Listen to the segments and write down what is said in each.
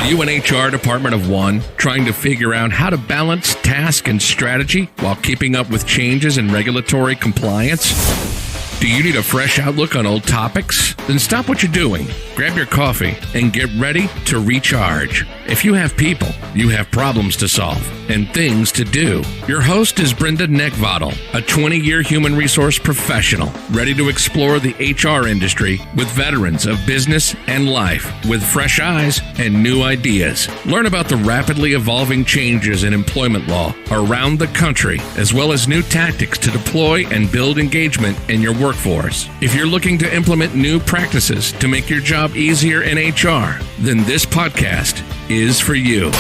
Are you an HR department of one, trying to figure out how to balance task and strategy while keeping up with changes in regulatory compliance? Do you need a fresh outlook on old topics? Then stop what you're doing, grab your coffee, and get ready to recharge. If you have people, you have problems to solve and things to do. Your host is Brenda Neckvattle, a 20-year human resource professional, ready to explore the HR industry with veterans of business and life with fresh eyes and new ideas. Learn about the rapidly evolving changes in employment law around the country, as well as new tactics to deploy and build engagement in your workforce. If you're looking to implement new practices to make your job easier in HR, then this podcast is for you.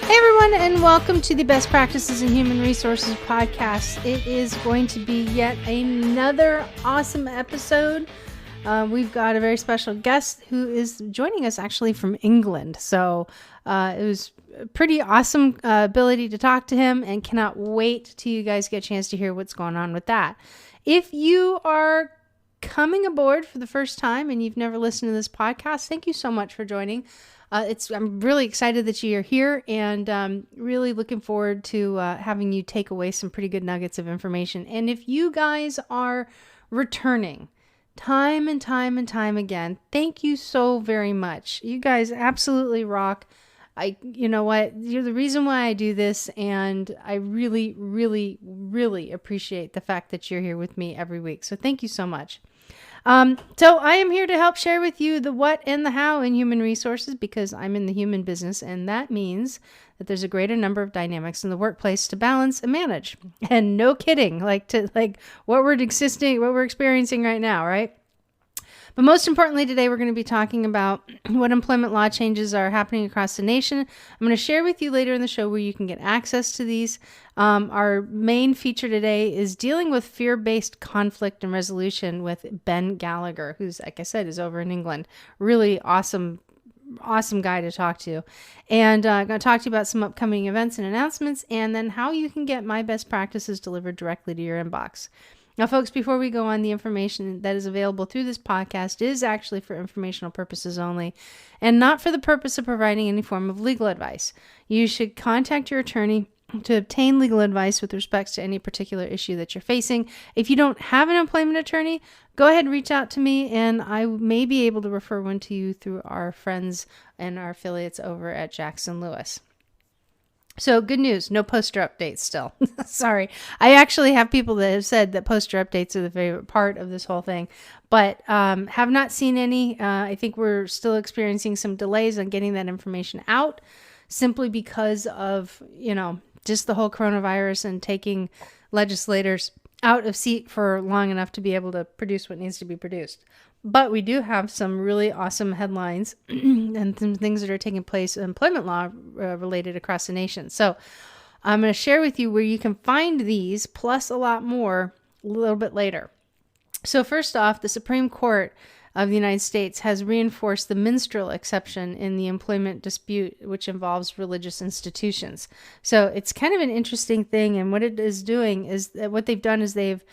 Hey everyone, and welcome to the Best Practices in Human Resources podcast. It is going to be yet another awesome episode. We've got a very special guest who is joining us actually from England. So it was a pretty awesome ability to talk to him, and cannot wait till you guys get a chance to hear what's going on with that. If you are coming aboard for the first time and you've never listened to this podcast, thank you so much for joining. I'm really excited that you're here, and really looking forward to having you take away some pretty good nuggets of information. And if you guys are returning time and time and time again, thank you so very much. You guys absolutely rock. You know what? You're the reason why I do this, and I really, really, really appreciate the fact that you're here with me every week. So thank you so much. So I am here to help share with you the what and the how in human resources, because I'm in the human business, and that means that there's a greater number of dynamics in the workplace to balance and manage. And no kidding, like what we're experiencing right now, right? But most importantly, today we're going to be talking about what employment law changes are happening across the nation. I'm going to share with you later in the show where you can get access to these. Our main feature today is dealing with fear-based conflict and resolution with Ben Gallagher, who's, like I said, is over in England. Really awesome guy to talk to. And I'm going to talk to you about some upcoming events and announcements, and then how you can get my best practices delivered directly to your inbox. Now, folks, before we go on, the information that is available through this podcast is actually for informational purposes only, and not for the purpose of providing any form of legal advice. You should contact your attorney to obtain legal advice with respect to any particular issue that you're facing. If you don't have an employment attorney, go ahead and reach out to me, and I may be able to refer one to you through our friends and our affiliates over at Jackson Lewis. So good news, no poster updates still. Sorry. I actually have people that have said that poster updates are the favorite part of this whole thing, but have not seen any. I think we're still experiencing some delays on getting that information out, simply because of, just the whole coronavirus and taking legislators out of seat for long enough to be able to produce what needs to be produced. But we do have some really awesome headlines and some things that are taking place in employment law related across the nation. So I'm going to share with you where you can find these, plus a lot more, a little bit later. So first off, the Supreme Court of the United States has reinforced the minstrel exception in the employment dispute, which involves religious institutions. So it's kind of an interesting thing, and what it is doing is that what they've done is they've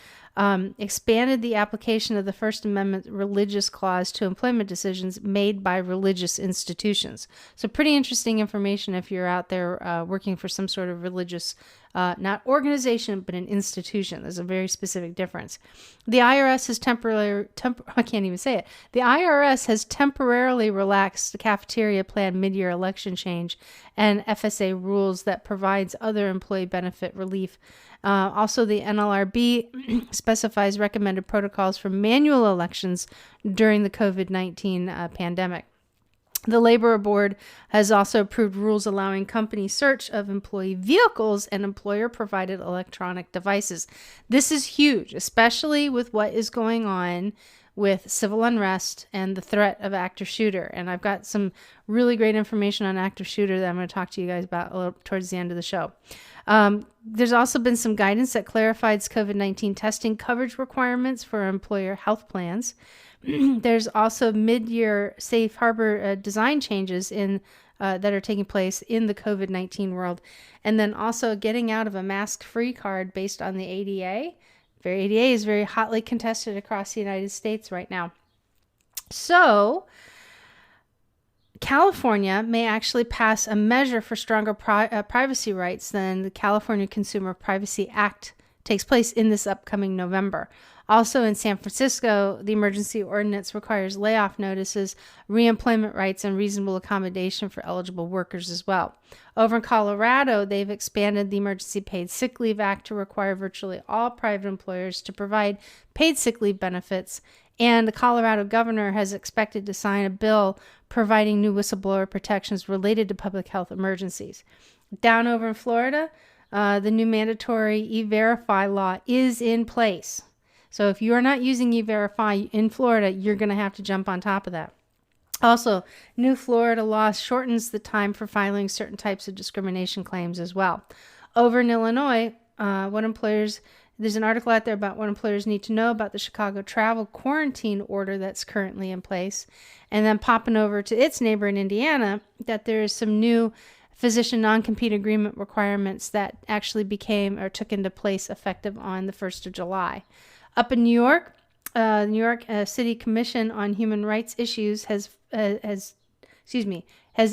expanded the application of the First Amendment religious clause to employment decisions made by religious institutions. So pretty interesting information if you're out there working for some sort of religious, not organization, but an institution. There's a very specific difference. The IRS has The IRS has temporarily relaxed the cafeteria plan mid-year election change and FSA rules that provides other employee benefit relief. Also, the NLRB specifies recommended protocols for manual elections during the COVID-19 pandemic. The Labor Board has also approved rules allowing company search of employee vehicles and employer-provided electronic devices. This is huge, especially with what is going on with civil unrest and the threat of active shooter. And I've got some really great information on active shooter that I'm going to talk to you guys about a little towards the end of the show. There's also been some guidance that clarifies COVID-19 testing coverage requirements for employer health plans. There's also mid-year safe harbor design changes that are taking place in the COVID-19 world. And then also getting out of a mask-free card based on the ADA. ADA is very hotly contested across the United States right now. So California may actually pass a measure for stronger privacy rights than the California Consumer Privacy Act takes place in this upcoming November. Also in San Francisco, the emergency ordinance requires layoff notices, reemployment rights, and reasonable accommodation for eligible workers as well. Over in Colorado, they've expanded the Emergency Paid Sick Leave Act to require virtually all private employers to provide paid sick leave benefits. And the Colorado governor has expected to sign a bill providing new whistleblower protections related to public health emergencies. Down over in Florida, the new mandatory E-Verify law is in place. So if you are not using E-Verify in Florida, you're going to have to jump on top of that. Also, new Florida law shortens the time for filing certain types of discrimination claims as well. Over in Illinois, there's an article out there about what employers need to know about the Chicago travel quarantine order that's currently in place. And then popping over to its neighbor in Indiana, that there is some new physician non-compete agreement requirements that actually took into place effective on the 1st of July. Up in New York, New York City Commission on Human Rights Issues has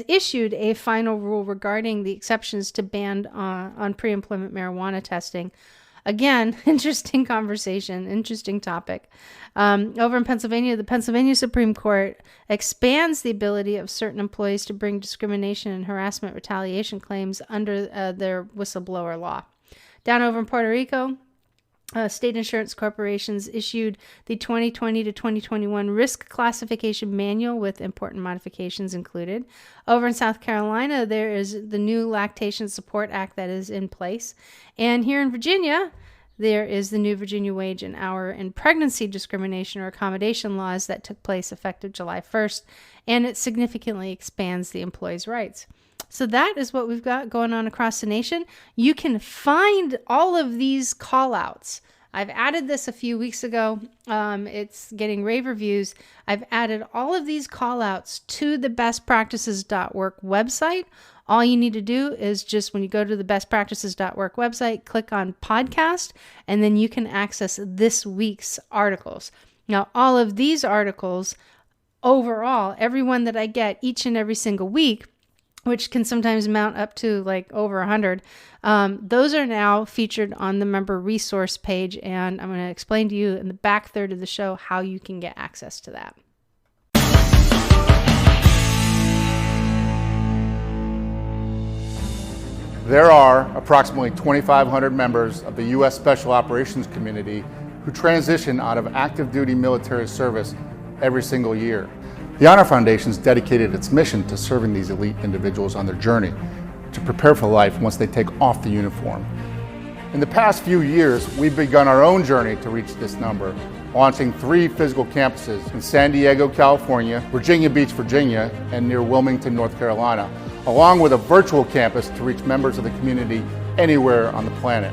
issued a final rule regarding the exceptions to ban on pre-employment marijuana testing. Again, interesting conversation, interesting topic. Over in Pennsylvania, the Pennsylvania Supreme Court expands the ability of certain employees to bring discrimination and harassment retaliation claims under their whistleblower law. Down over in Puerto Rico, state insurance corporations issued the 2020 to 2021 risk classification manual with important modifications included. Over in South Carolina, there is the new Lactation Support Act that is in place. And here in Virginia, there is the new Virginia Wage and Hour and Pregnancy Discrimination or Accommodation laws that took place effective July 1st, and it significantly expands the employees' rights. So that is what we've got going on across the nation. You can find all of these call-outs. I've added this a few weeks ago. It's getting rave reviews. I've added all of these call-outs to the bestpractices.work website. All you need to do is just when you go to the bestpractices.work website, click on podcast, and then you can access this week's articles. Now, all of these articles, overall, every one that I get each and every single week, which can sometimes mount up to like over 100. Those are now featured on the member resource page, and I'm going to explain to you in the back third of the show how you can get access to that. There are approximately 2,500 members of the U.S. Special Operations Community who transition out of active duty military service every single year. The Honor Foundation's dedicated its mission to serving these elite individuals on their journey to prepare for life once they take off the uniform. In the past few years, we've begun our own journey to reach this number, launching 3 physical campuses in San Diego, California, Virginia Beach, Virginia, and near Wilmington, North Carolina, along with a virtual campus to reach members of the community anywhere on the planet.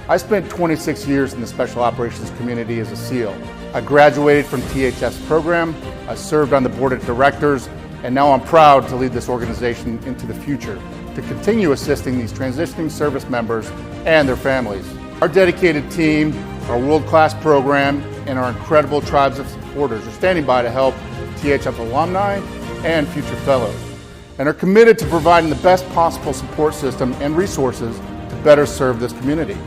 I spent 26 years in the Special Operations community as a SEAL. I graduated from THF's program, I served on the board of directors, and now I'm proud to lead this organization into the future to continue assisting these transitioning service members and their families. Our dedicated team, our world-class program, and our incredible tribes of supporters are standing by to help THF alumni and future fellows, and are committed to providing the best possible support system and resources to better serve this community.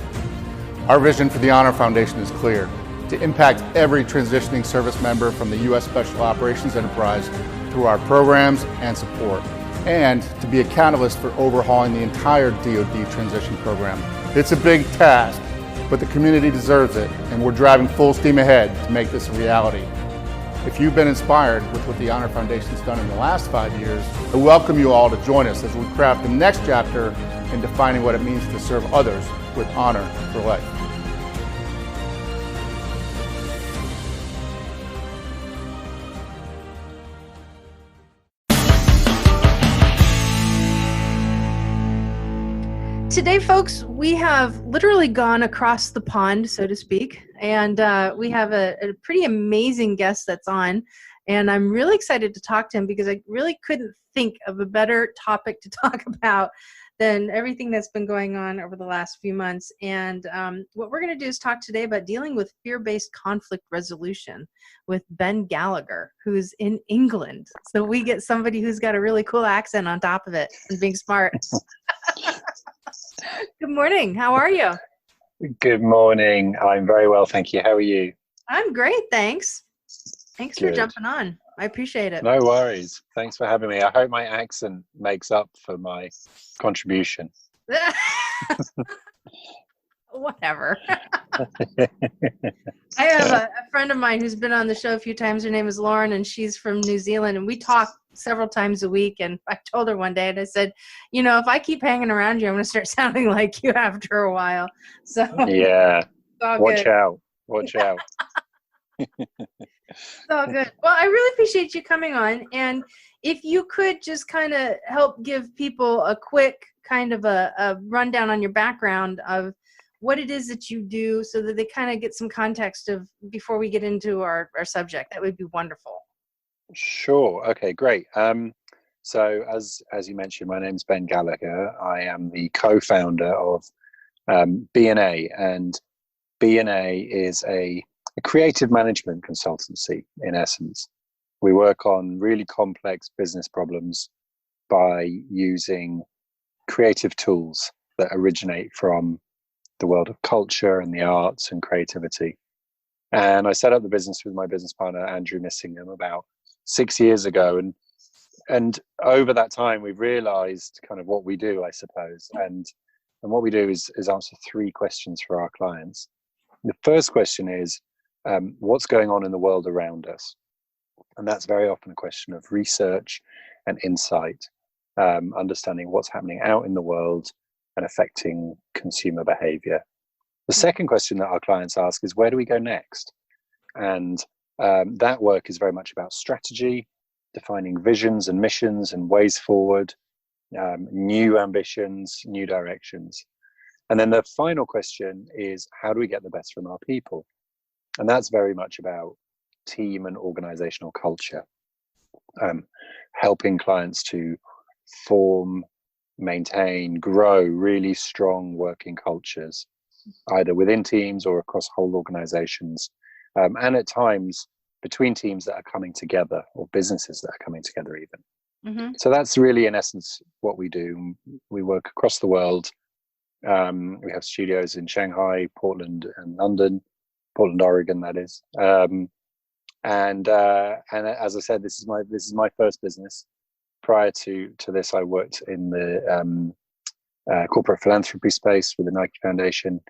Our vision for the Honor Foundation is clear: to impact every transitioning service member from the U.S. Special Operations Enterprise through our programs and support, and to be a catalyst for overhauling the entire DoD transition program. It's a big task, but the community deserves it, and we're driving full steam ahead to make this a reality. If you've been inspired with what the Honor Foundation's done in the last 5 years, I welcome you all to join us as we craft the next chapter in defining what it means to serve others with honor for life. Today, folks, we have literally gone across the pond, so to speak, and we have a pretty amazing guest that's on, and I'm really excited to talk to him because I really couldn't think of a better topic to talk about than everything that's been going on over the last few months. And what we're going to do is talk today about dealing with fear-based conflict resolution with Ben Gallagher, who's in England. So we get somebody who's got a really cool accent on top of it and being smart. Good morning. How are you? Good morning. I'm very well, thank you. How are you? I'm great, thanks. Thanks for Good. jumping on. I appreciate it. No worries. Thanks for having me. I hope my accent makes up for my contribution. Whatever. I have a friend of mine who's been on the show a few times. Her name is Lauren, and she's from New Zealand, and we talk several times a week. And I told her one day, and I said, you know, if I keep hanging around you, I'm going to start sounding like you after a while. So Yeah. Watch good. out. Watch out. It's all good. Well, I really appreciate you coming on. And if you could just kind of help give people a quick kind of a rundown on your background of what it is that you do so that they kind of get some context of before we get into our subject, that would be wonderful. Sure. Okay, great. So as you mentioned, my name's Ben Gallagher. I am the co-founder of B&A, and B&A is a creative management consultancy, in essence. We work on really complex business problems by using creative tools that originate from the world of culture and the arts and creativity. And I set up the business with my business partner, Andrew Missingham, about 6 years ago. And over that time, we've realized kind of what we do, I suppose. And what we do is answer 3 questions for our clients. The first question is, what's going on in the world around us? And that's very often a question of research and insight, understanding what's happening out in the world and affecting consumer behavior. The second question that our clients ask is, where do we go next? And that work is very much about strategy, defining visions and missions and ways forward, new ambitions, new directions. And then the final question is, how do we get the best from our people? And that's very much about team and organizational culture, helping clients to form, maintain, grow really strong working cultures, either within teams or across whole organizations, and at times between teams that are coming together or businesses that are coming together even. Mm-hmm. So that's really, in essence, what we do. We work across the world. We have studios in Shanghai, Portland, and London. Portland, Oregon, that is. And as I said, this is my first business. Prior to this, I worked in the corporate philanthropy space with the Nike Foundation,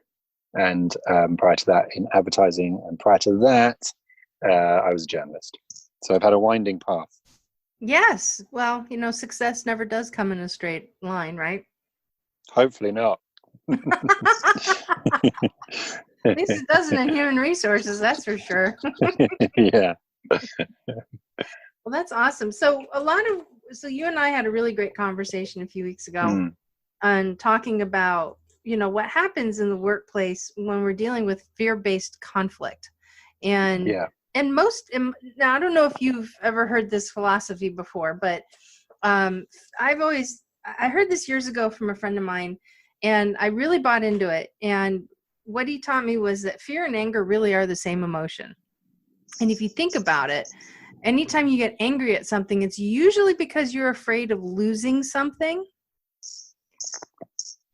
and prior to that, in advertising, and prior to that, I was a journalist. So I've had a winding path. Yes. Well, you know, success never does come in a straight line, right? Hopefully not. At least it doesn't in human resources, that's for sure. Yeah. Well, that's awesome. So you and I had a really great conversation a few weeks ago on talking about, you know, what happens in the workplace when we're dealing with fear-based conflict. And now I don't know if you've ever heard this philosophy before, but I heard this years ago from a friend of mine, and I really bought into it. And what he taught me was that fear and anger really are the same emotion. And if you think about it, anytime you get angry at something, it's usually because you're afraid of losing something.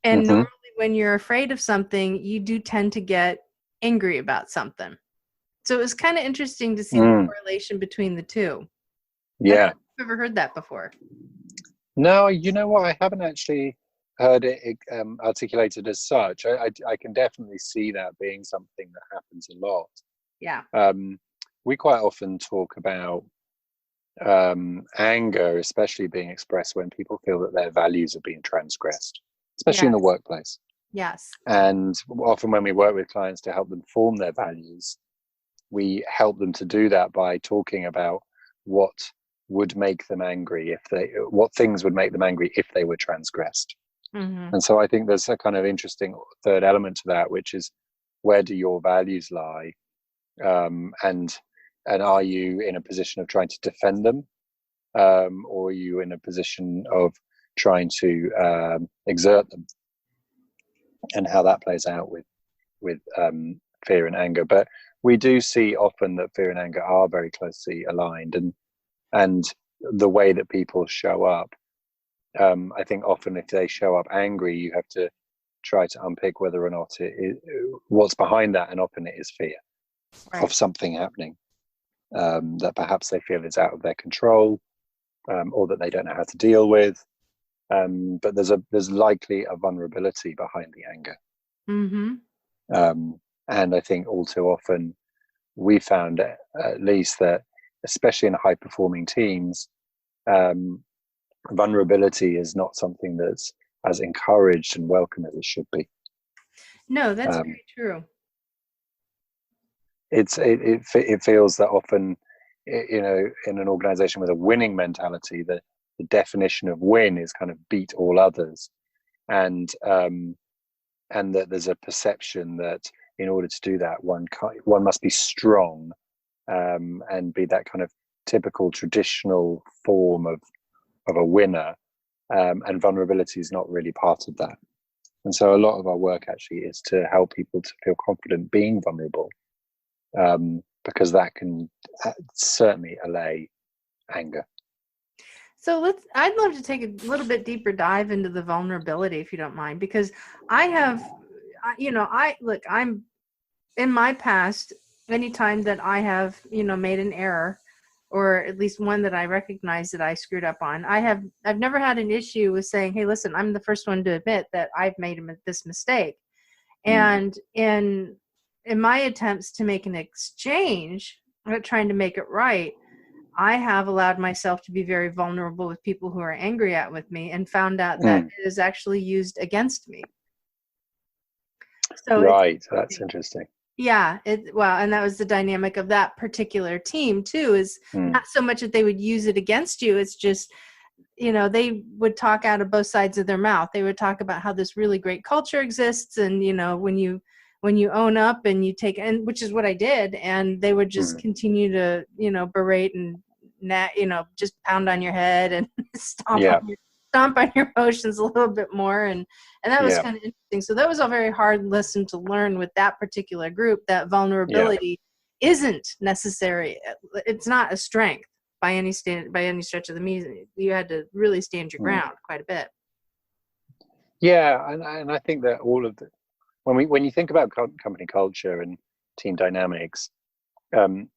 And normally when you're afraid of something, you do tend to get angry about something. So it was kind of interesting to see the correlation between the two. Yeah. I don't know if you've ever heard that before. No, you know what? I haven't actually heard it articulated as such. I can definitely see that being something that happens a lot. Yeah. We quite often talk about anger, especially being expressed when people feel that their values are being transgressed, especially in the workplace. Yes. And often when we work with clients to help them form their values, we help them to do that by talking about what would make them angry what things would make them angry if they were transgressed. Mm-hmm. And so I think there's a kind of interesting third element to that, which is, where do your values lie? And are you in a position of trying to defend them? Or are you in a position of trying to exert them, and how that plays out with fear and anger. But we do see often that fear and anger are very closely aligned, and the way that people show up, I think often if they show up angry, you have to try to unpick whether or not what's behind that, and often it is fear of something happening that perhaps they feel is out of their control, or that they don't know how to deal with. But there's likely a vulnerability behind the anger. And I think all too often we found, at least, that especially in high performing teams, vulnerability is not something that's as encouraged and welcome as it should be. No, that's very true. It feels that often, in an organization with a winning mentality, that the definition of win is kind of beat all others, and that there's a perception that in order to do that, one must be strong, and be that kind of typical traditional form of a winner, and vulnerability is not really part of that. And so a lot of our work actually is to help people to feel confident being vulnerable, because that can certainly allay anger. So I'd love to take a little bit deeper dive into the vulnerability, if you don't mind, because I'm in my past, anytime that I have, made an error, or at least one that I recognize that I screwed up on, I've never had an issue with saying, hey, listen, I'm the first one to admit that I've made this mistake. And in my attempts to make an exchange, trying to make it right, I have allowed myself to be very vulnerable with people who are angry with me, and found out that it is actually used against me. So that's interesting. Yeah, and that was the dynamic of that particular team too, is not so much that they would use it against you. It's just, they would talk out of both sides of their mouth. They would talk about how this really great culture exists. And, when you own up and you take, and which is what I did. And they would just continue to, berate and, just pound on your head and stomp on your emotions a little bit more. And that was kind of interesting. So that was a very hard lesson to learn with that particular group, that vulnerability isn't necessary. It's not a strength by any stretch of the means. You had to really stand your ground quite a bit. Yeah. And I think that all of when you think about company culture and team dynamics,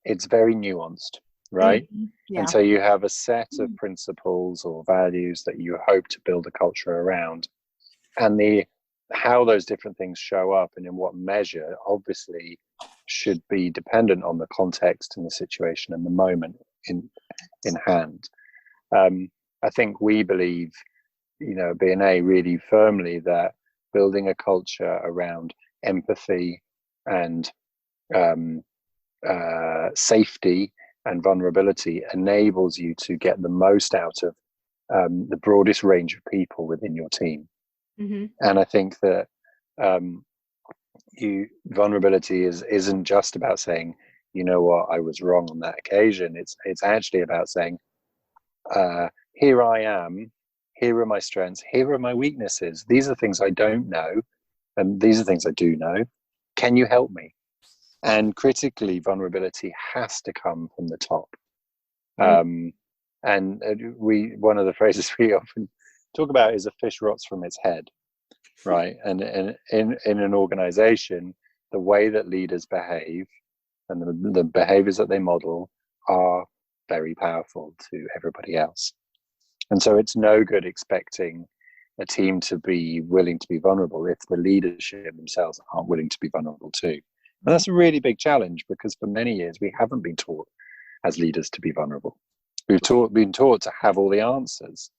it's very nuanced, right? Yeah. And so you have a set of principles or values that you hope to build a culture around, and how those different things show up and in what measure obviously should be dependent on the context and the situation and the moment in hand. I think we believe, B&A really firmly, that building a culture around empathy and safety and vulnerability enables you to get the most out of the broadest range of people within your team. And I think that vulnerability isn't just about saying, you know what, I was wrong on that occasion. It's actually about saying, here I am, here are my strengths, here are my weaknesses. These are things I don't know, and these are things I do know. Can you help me? And critically, vulnerability has to come from the top. And one of the phrases we often talk about is a fish rots from its head, right? And in an organization, the way that leaders behave and the behaviors that they model are very powerful to everybody else. And so it's no good expecting a team to be willing to be vulnerable if the leadership themselves aren't willing to be vulnerable too. And that's a really big challenge, because for many years we haven't been taught as leaders to be vulnerable. We've been taught to have all the answers,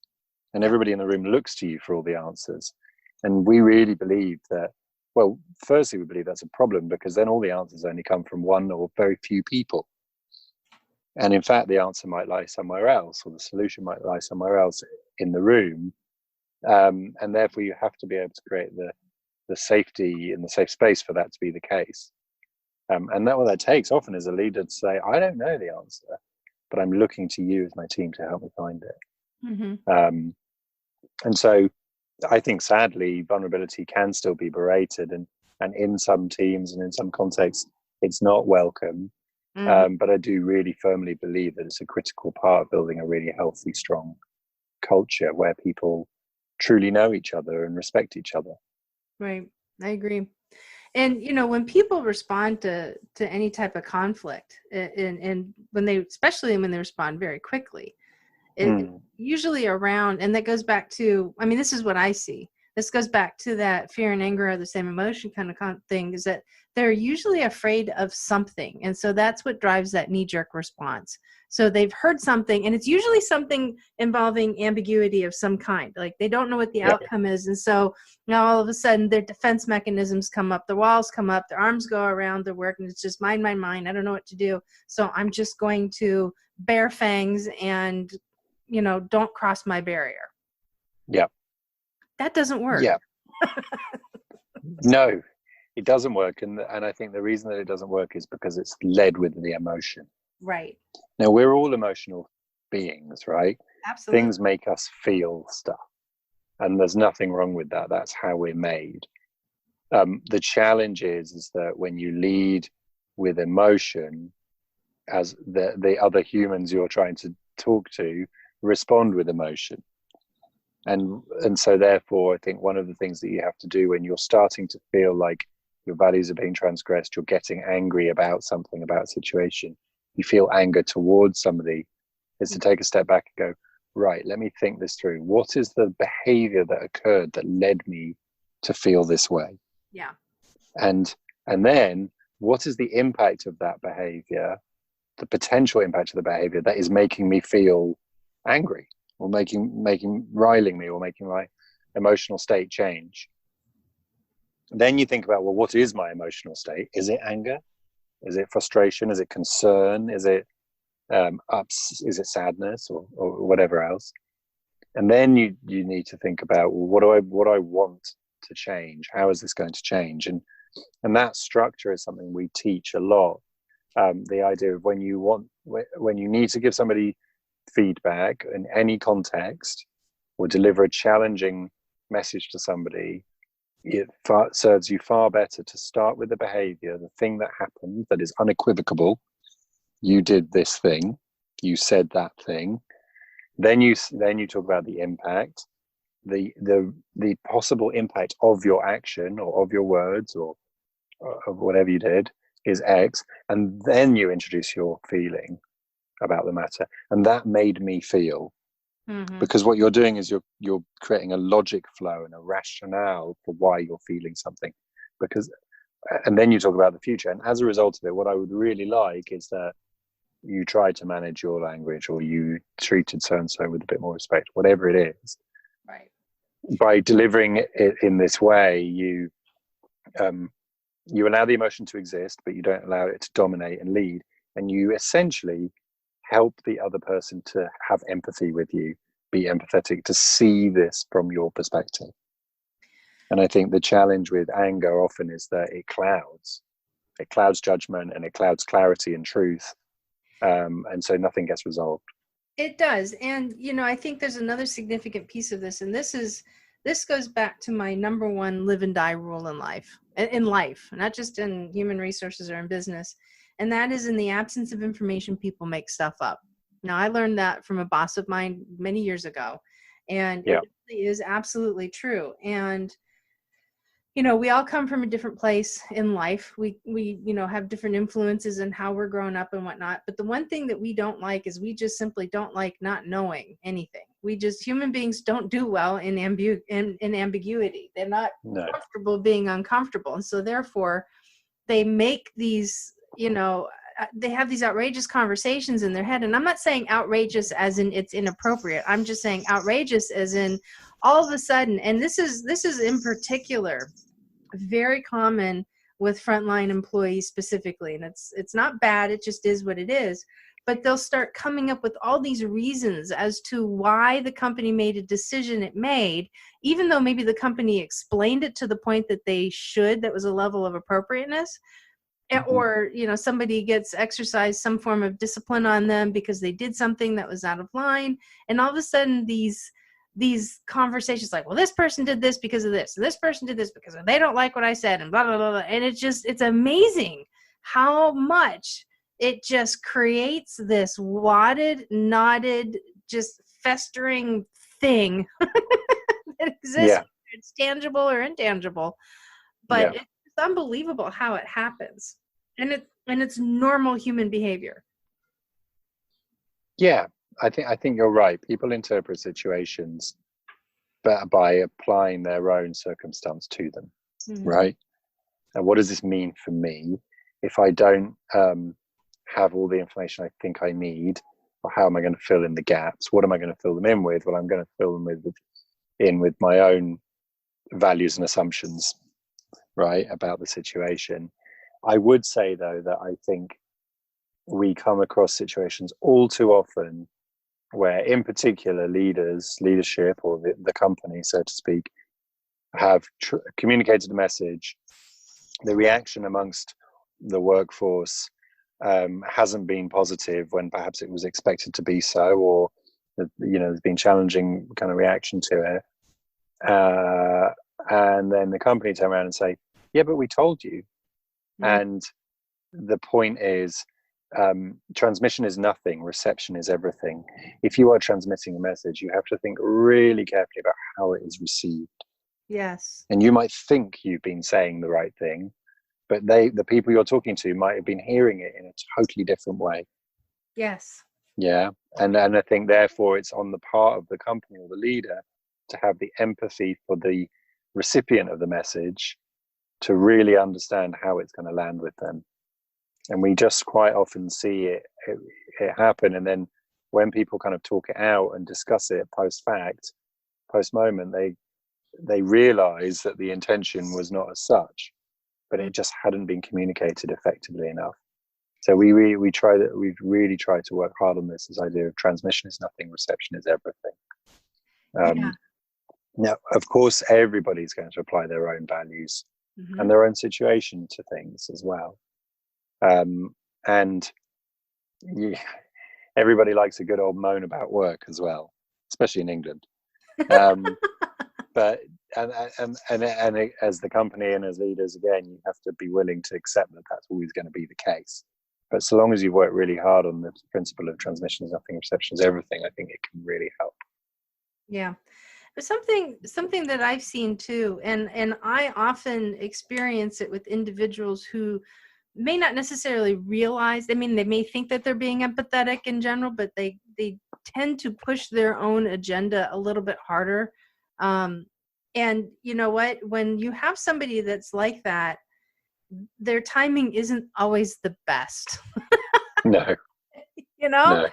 and everybody in the room looks to you for all the answers. And we really believe that, well, firstly, we believe that's a problem, because then all the answers only come from one or very few people. And in fact, the answer might lie somewhere else, or the solution might lie somewhere else in the room. And therefore, you have to be able to create the safety and the safe space for that to be the case. And what that takes often is a leader to say, I don't know the answer, but I'm looking to you as my team to help me find it. And so I think sadly, vulnerability can still be berated, and in some teams and in some contexts, it's not welcome. But I do really firmly believe that it's a critical part of building a really healthy, strong culture where people truly know each other and respect each other. Right. I agree. And, when people respond to any type of conflict, and when they, especially when they respond very quickly, it usually around, and that goes back to, this is what I see. This goes back to that fear and anger are the same emotion kind of thing, is that they're usually afraid of something. And so that's what drives that knee-jerk response. So they've heard something, and it's usually something involving ambiguity of some kind. Like they don't know what the outcome is. And so now all of a sudden their defense mechanisms come up, the walls come up, their arms go around their work, and it's just mine. I don't know what to do. So I'm just going to bare fangs and, don't cross my barrier. Yeah. That doesn't work. Yeah. No, it doesn't work. And I think the reason that it doesn't work is because it's led with the emotion. Right. Now, we're all emotional beings, right? Absolutely. Things make us feel stuff. And there's nothing wrong with that. That's how we're made. The challenge is that when you lead with emotion, as the other humans you're trying to talk to respond with emotion. And so therefore, I think one of the things that you have to do when you're starting to feel like your values are being transgressed, you're getting angry about something, about a situation, you feel anger towards somebody, is to take a step back and go, right, let me think this through. What is the behavior that occurred that led me to feel this way? Yeah. And then what is the impact of that behavior, the potential impact of the behavior that is making me feel angry, or riling me, or making my emotional state change? Then you think about, well, what is my emotional state? Is it anger? Is it frustration? Is it concern? Is it is it sadness, or whatever else? And then you need to think about, well, what do I want to change? How is this going to change? And that structure is something we teach a lot. The idea of when you need to give somebody feedback in any context, or deliver a challenging message to somebody, it serves you far better to start with the behavior, the thing that happened that is unequivocal. You did this thing, you said that thing. Then you talk about the impact, the possible impact of your action, or of your words, or of whatever you did is X, and then you introduce your feeling about the matter. And that made me feel, because what you're doing is you're creating a logic flow and a rationale for why you're feeling something. And then you talk about the future. And as a result of it, what I would really like is that you try to manage your language, or you treated so-and-so with a bit more respect, whatever it is. Right. By delivering it in this way, you allow the emotion to exist, but you don't allow it to dominate and lead. And you essentially help the other person to have empathy with you, be empathetic, to see this from your perspective. And I think the challenge with anger often is that it clouds judgment, and it clouds clarity and truth. And so nothing gets resolved. It does. And, I think there's another significant piece of this, and this goes back to my number one live and die rule in life, not just in human resources or in business. And that is, in the absence of information, people make stuff up. Now, I learned that from a boss of mine many years ago, and it really is absolutely true. And, we all come from a different place in life. We have different influences in how we're growing up and whatnot. But the one thing that we don't like is we just simply don't like not knowing anything. Human beings don't do well in ambiguity. They're not comfortable being uncomfortable. And so therefore they make these, they have these outrageous conversations in their head. And I'm not saying outrageous as in it's inappropriate. I'm just saying outrageous as in all of a sudden, and this is in particular very common with frontline employees specifically. And it's not bad. It just is what it is. But they'll start coming up with all these reasons as to why the company made a decision it made, even though maybe the company explained it to the point that that was a level of appropriateness. Or, somebody gets exercised some form of discipline on them because they did something that was out of line. And all of a sudden these these conversations like, well, this person did this because of this, and this person did this because they don't like what I said, and blah, blah, blah, blah. And it's amazing how much it just creates this wadded, knotted, just festering thing that exists. Yeah. It's tangible or intangible, but it's unbelievable how it happens. And it's normal human behavior. Yeah, I think you're right. People interpret situations by applying their own circumstance to them, right? And what does this mean for me if I don't have all the information I think I need? Or how am I going to fill in the gaps? What am I going to fill them in with? Well, I'm going to fill them with my own values and assumptions, right, about the situation. I would say, though, that I think we come across situations all too often where, in particular, leadership, or the company, so to speak, have communicated a message. The reaction amongst the workforce hasn't been positive when perhaps it was expected to be so, or there's been challenging kind of reaction to it. And then the company turn around and say, yeah, but we told you. And the point is, transmission is nothing, reception is everything. If you are transmitting a message, you have to think really carefully about how it is received. Yes. And you might think you've been saying the right thing, but the people you're talking to might have been hearing it in a totally different way. Yes. Yeah. And I think therefore it's on the part of the company or the leader to have the empathy for the recipient of the message to really understand how it's going to land with them. And we just quite often see it happen. And then when people kind of talk it out and discuss it post moment, they realize that the intention was not as such, but it just hadn't been communicated effectively enough. So we've really tried to work hard on this idea of transmission is nothing, reception is everything. Now, of course, everybody's going to apply their own values and their own situation to things as well. And everybody likes a good old moan about work as well, especially in England. But as the company and as leaders, again, you have to be willing to accept that that's always going to be the case. But so long as you work really hard on the principle of transmission is nothing, reception is everything, I think it can really help. Yeah. But something that I've seen too, and I often experience it with individuals who may not necessarily realize, they may think that they're being empathetic in general, but they tend to push their own agenda a little bit harder. And you know what? When you have somebody that's like that, their timing isn't always the best. No. No.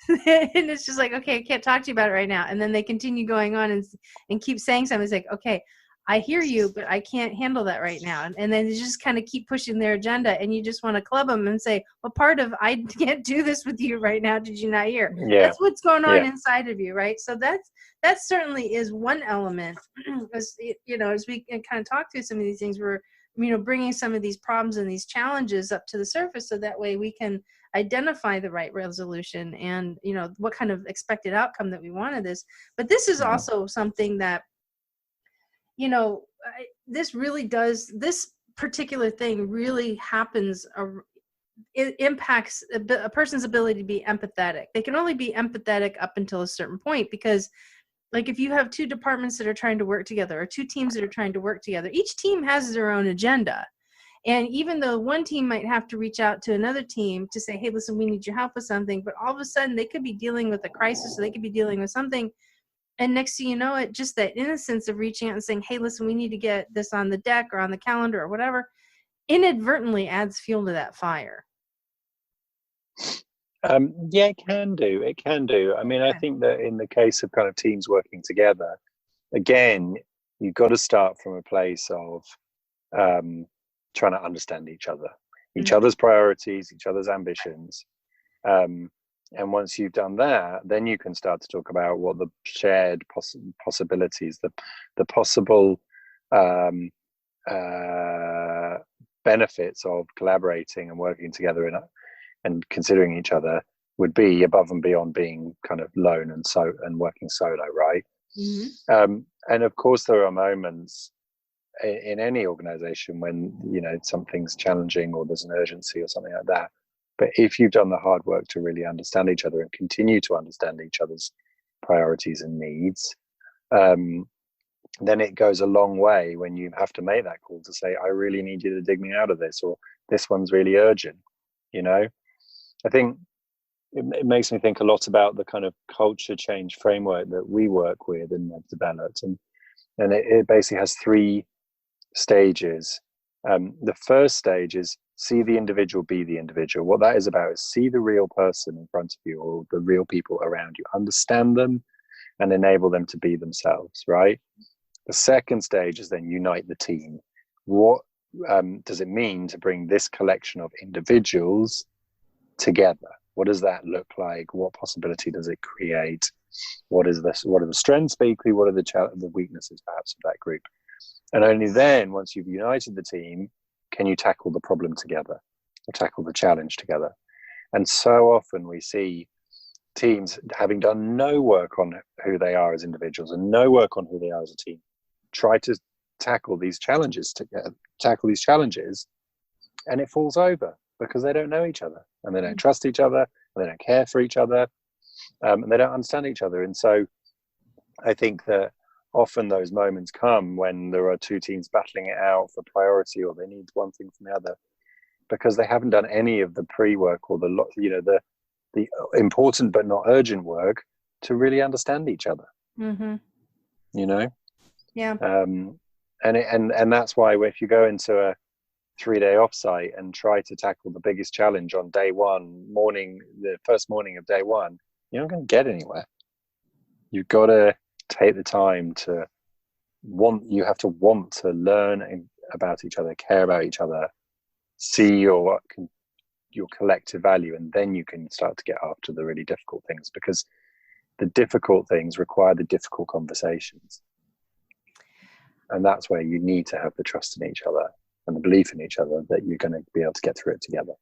And it's just like, okay, I can't talk to you about it right now. And then they continue going on and keep saying something. It's like, okay, I hear you, but I can't handle that right now. And then they just kind of keep pushing their agenda, and you just want to club them and say, well, part of I can't do this with you right now. Did you not hear? Yeah. That's what's going on inside of you, right? So that certainly is one element. As we kind of talk through some of these things, we're bringing some of these problems and these challenges up to the surface, so that way we can identify the right resolution and what kind of expected outcome that we want of this. But this is also something that this particular thing really happens. It impacts a person's ability to be empathetic. They can only be empathetic up until a certain point, because like if you have two departments that are trying to work together, or two teams that are trying to work together, each team has their own agenda. And even though one team might have to reach out to another team to say, hey, listen, we need your help with something, but all of a sudden they could be dealing with a crisis, or they could be dealing with something. And next thing you know, it just that innocence of reaching out and saying, hey, listen, we need to get this on the deck or on the calendar or whatever, inadvertently adds fuel to that fire. It can do. I think that in the case of kind of teams working together, again, you've got to start from a place of trying to understand each other, each other's priorities, each other's ambitions. And once you've done that, then you can start to talk about what the shared possibilities, the possible benefits of collaborating and working together and considering each other would be, above and beyond being kind of lone and working solo, right? And of course, there are moments in any organization when, something's challenging or there's an urgency or something like that. But if you've done the hard work to really understand each other and continue to understand each other's priorities and needs, then it goes a long way when you have to make that call to say, I really need you to dig me out of this, or this one's really urgent. I think it makes me think a lot about the kind of culture change framework that we work with and have developed. And it basically has 3 stages. The first stage is see the individual, be the individual. What that is about is see the real person in front of you, or the real people around you, understand them and enable them to be themselves, right? The second stage is then unite the team. What does it mean to bring this collection of individuals together? What does that look like? What possibility does it create? What are the strengths, basically? What are the weaknesses, perhaps, of that group? And only then, once you've united the team, can you tackle the problem together, or tackle the challenge together. And so often we see teams having done no work on who they are as individuals and no work on who they are as a team, try to tackle these challenges and it falls over because they don't know each other, and they don't trust each other, and they don't care for each other, and they don't understand each other. And so I think that often those moments come when there are 2 teams battling it out for priority, or they need one thing from the other, because they haven't done any of the pre-work or the important but not urgent work to really understand each other. Yeah. And that's why if you go into a 3-day offsite and try to tackle the biggest challenge on day 1 morning, the first morning of day 1, you're not going to get anywhere. You've got to take the time to want to learn about each other, care about each other, see your collective value, and then you can start to get after the really difficult things, because the difficult things require the difficult conversations. And that's where you need to have the trust in each other and the belief in each other that you're going to be able to get through it together.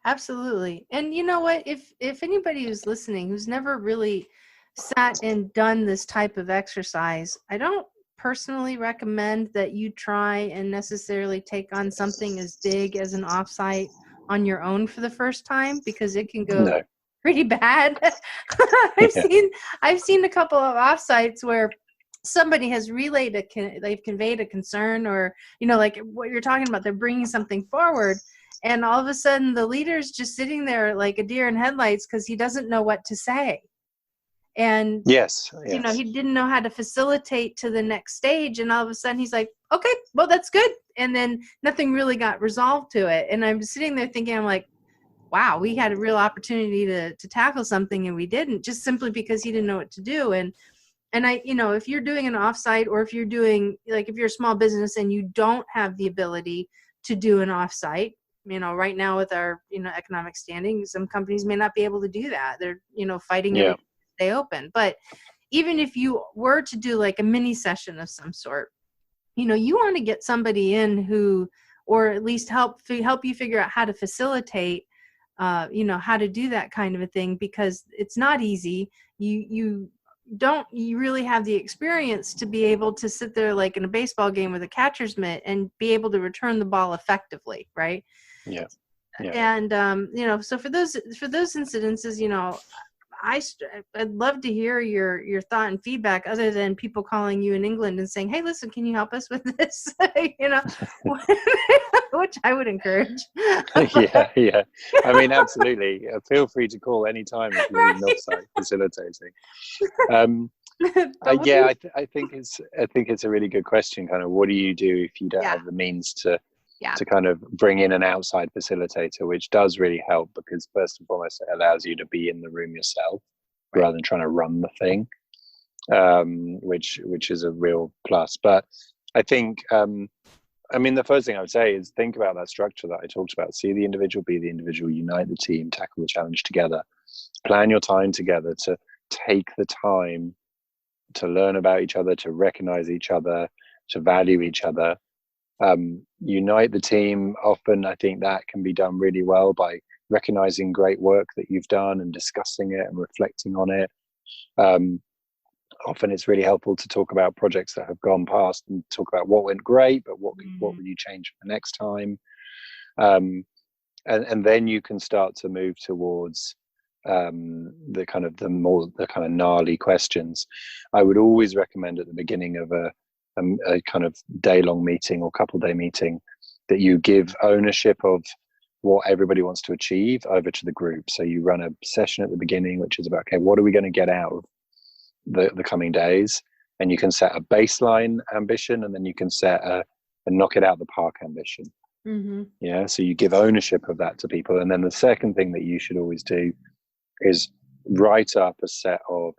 Absolutely. And you know what, if anybody who's listening who's never really sat and done this type of exercise, I don't personally recommend that you try and necessarily take on something as big as an offsite on your own for the first time, because it can go pretty bad. I've seen a couple of offsites where somebody has they've conveyed a concern, or like what you're talking about, they're bringing something forward, and all of a sudden the leader's just sitting there like a deer in headlights because he doesn't know what to say. And yes. he didn't know how to facilitate to the next stage, and all of a sudden he's like, okay, well, that's good, and then nothing really got resolved to it. And I'm sitting there thinking, I'm like, wow, we had a real opportunity to tackle something and we didn't, just simply because he didn't know what to do. And I, if you're doing an offsite, or if you're doing, like, if you're a small business and you don't have the ability to do an offsite, right now with our, economic standing, some companies may not be able to do that. They're, fighting to stay open. But even if you were to do like a mini session of some sort, you want to get somebody in who, or at least help you figure out how to facilitate, how to do that kind of a thing, because it's not easy. You really have the experience to be able to sit there like in a baseball game with a catcher's mitt and be able to return the ball effectively, right? Yeah. And so for those incidences, I'd love to hear your thought and feedback, other than people calling you in England and saying, hey, listen, can you help us with this? Which I would encourage. Yeah. I mean, absolutely. Feel free to call anytime if you need offsite facilitating. I think it's a really good question. Kind of, what do you do if you don't have the means to kind of bring in an outside facilitator, which does really help, because first and foremost, it allows you to be in the room yourself rather than trying to run the thing, which is a real plus. But I think, the first thing I would say is think about that structure that I talked about. See the individual, be the individual, unite the team, tackle the challenge together, plan your time together, to take the time to learn about each other, to recognize each other, to value each other. Unite the team. Often I think that can be done really well by recognizing great work that you've done and discussing it and reflecting on it. often it's really helpful to talk about projects that have gone past and talk about what went great, but what would you change for the next time? And then you can start to move towards the kind of gnarly questions. I would always recommend at the beginning of a kind of day-long meeting or couple-day meeting that you give ownership of what everybody wants to achieve over to the group. So you run a session at the beginning, which is about, okay, what are we going to get out of the coming days? And you can set a baseline ambition, and then you can set a knock it out of the park ambition. Yeah, so you give ownership of that to people. And then the second thing that you should always do is write up a set of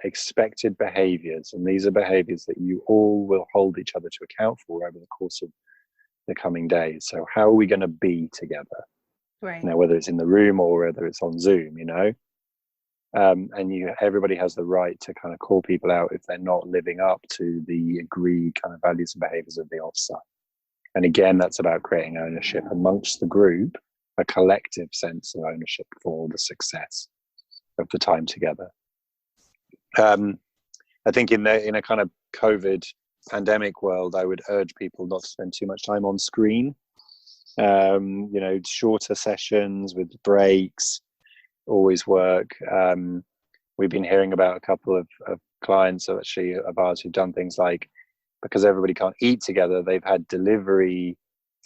expected behaviors, and these are behaviors that you all will hold each other to account for over the course of the coming days. So how are we going to be together, Right. you know, whether it's in the room or whether it's on Zoom, you know? And everybody has the right to kind of call people out if they're not living up to the agreed kind of values and behaviors of the offsite. And again, that's about creating ownership amongst the group, a collective sense of ownership for the success of the time together. I think in a kind of COVID pandemic world, I would urge people not to spend too much time on screen. You know, shorter sessions with breaks always work. We've been hearing about a couple of clients actually of ours who've done things like, because everybody can't eat together, they've had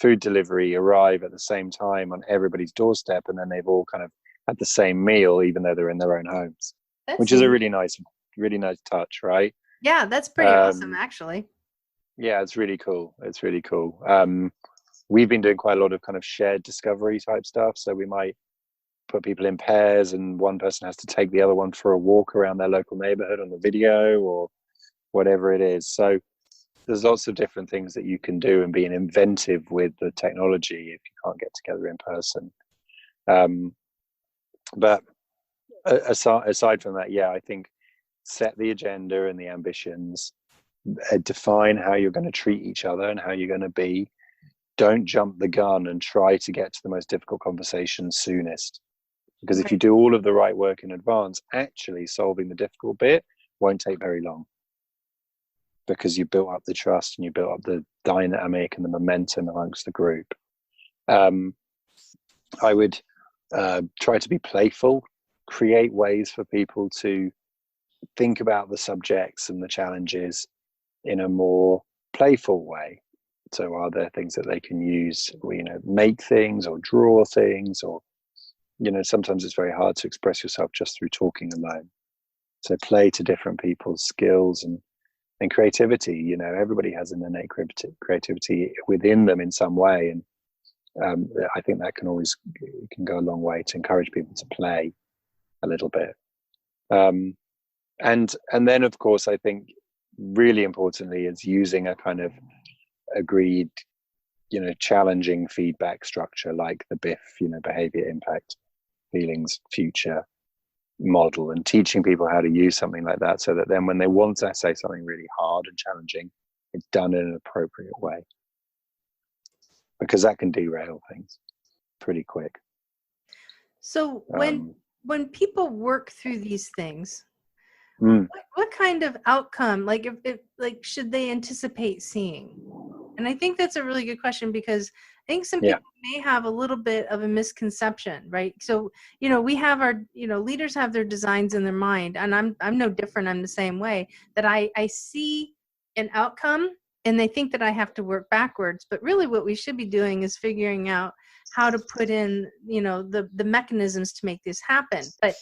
food delivery arrive at the same time on everybody's doorstep, and then they've all kind of had the same meal even though they're in their own homes. Which is a really nice touch, right? Yeah, that's pretty awesome, actually. Yeah, it's really cool. It's really cool. We've been doing quite a lot of kind of shared discovery type stuff. So we might put people in pairs, and one person has to take the other one for a walk around their local neighborhood on the video or whatever it is. So there's lots of different things that you can do, and being inventive with the technology if you can't get together in person. But aside from that, yeah, I think set the agenda and the ambitions, define how you're going to treat each other and how you're going to be. Don't jump the gun and try to get to the most difficult conversation soonest. Because if you do all of the right work in advance, actually solving the difficult bit won't take very long. Because you built up the trust and you built up the dynamic and the momentum amongst the group. I would try to be playful, create ways for people to think about the subjects and the challenges in a more playful way. So are there things that they can use, you know, make things or draw things, or, you know, sometimes it's very hard to express yourself just through talking alone. So play to different people's skills and creativity. You know, everybody has an innate creativity within them in some way. And I think that can go a long way to encourage people to play a little bit. And then, of course, I think really importantly is using a kind of agreed, you know, challenging feedback structure like the BIF, you know, behavior, impact, feelings, future model, and teaching people how to use something like that so that then when they want to say something really hard and challenging, it's done in an appropriate way. Because that can derail things pretty quick. So when people work through these things, what kind of outcome, like if should they anticipate seeing? And I think that's a really good question, because I think some people may have a little bit of a misconception, right? So, you know, we have our, you know, leaders have their designs in their mind, and I'm no different. I'm the same way, that I see an outcome and they think that I have to work backwards. But really what we should be doing is figuring out how to put in, you know, the mechanisms to make this happen. But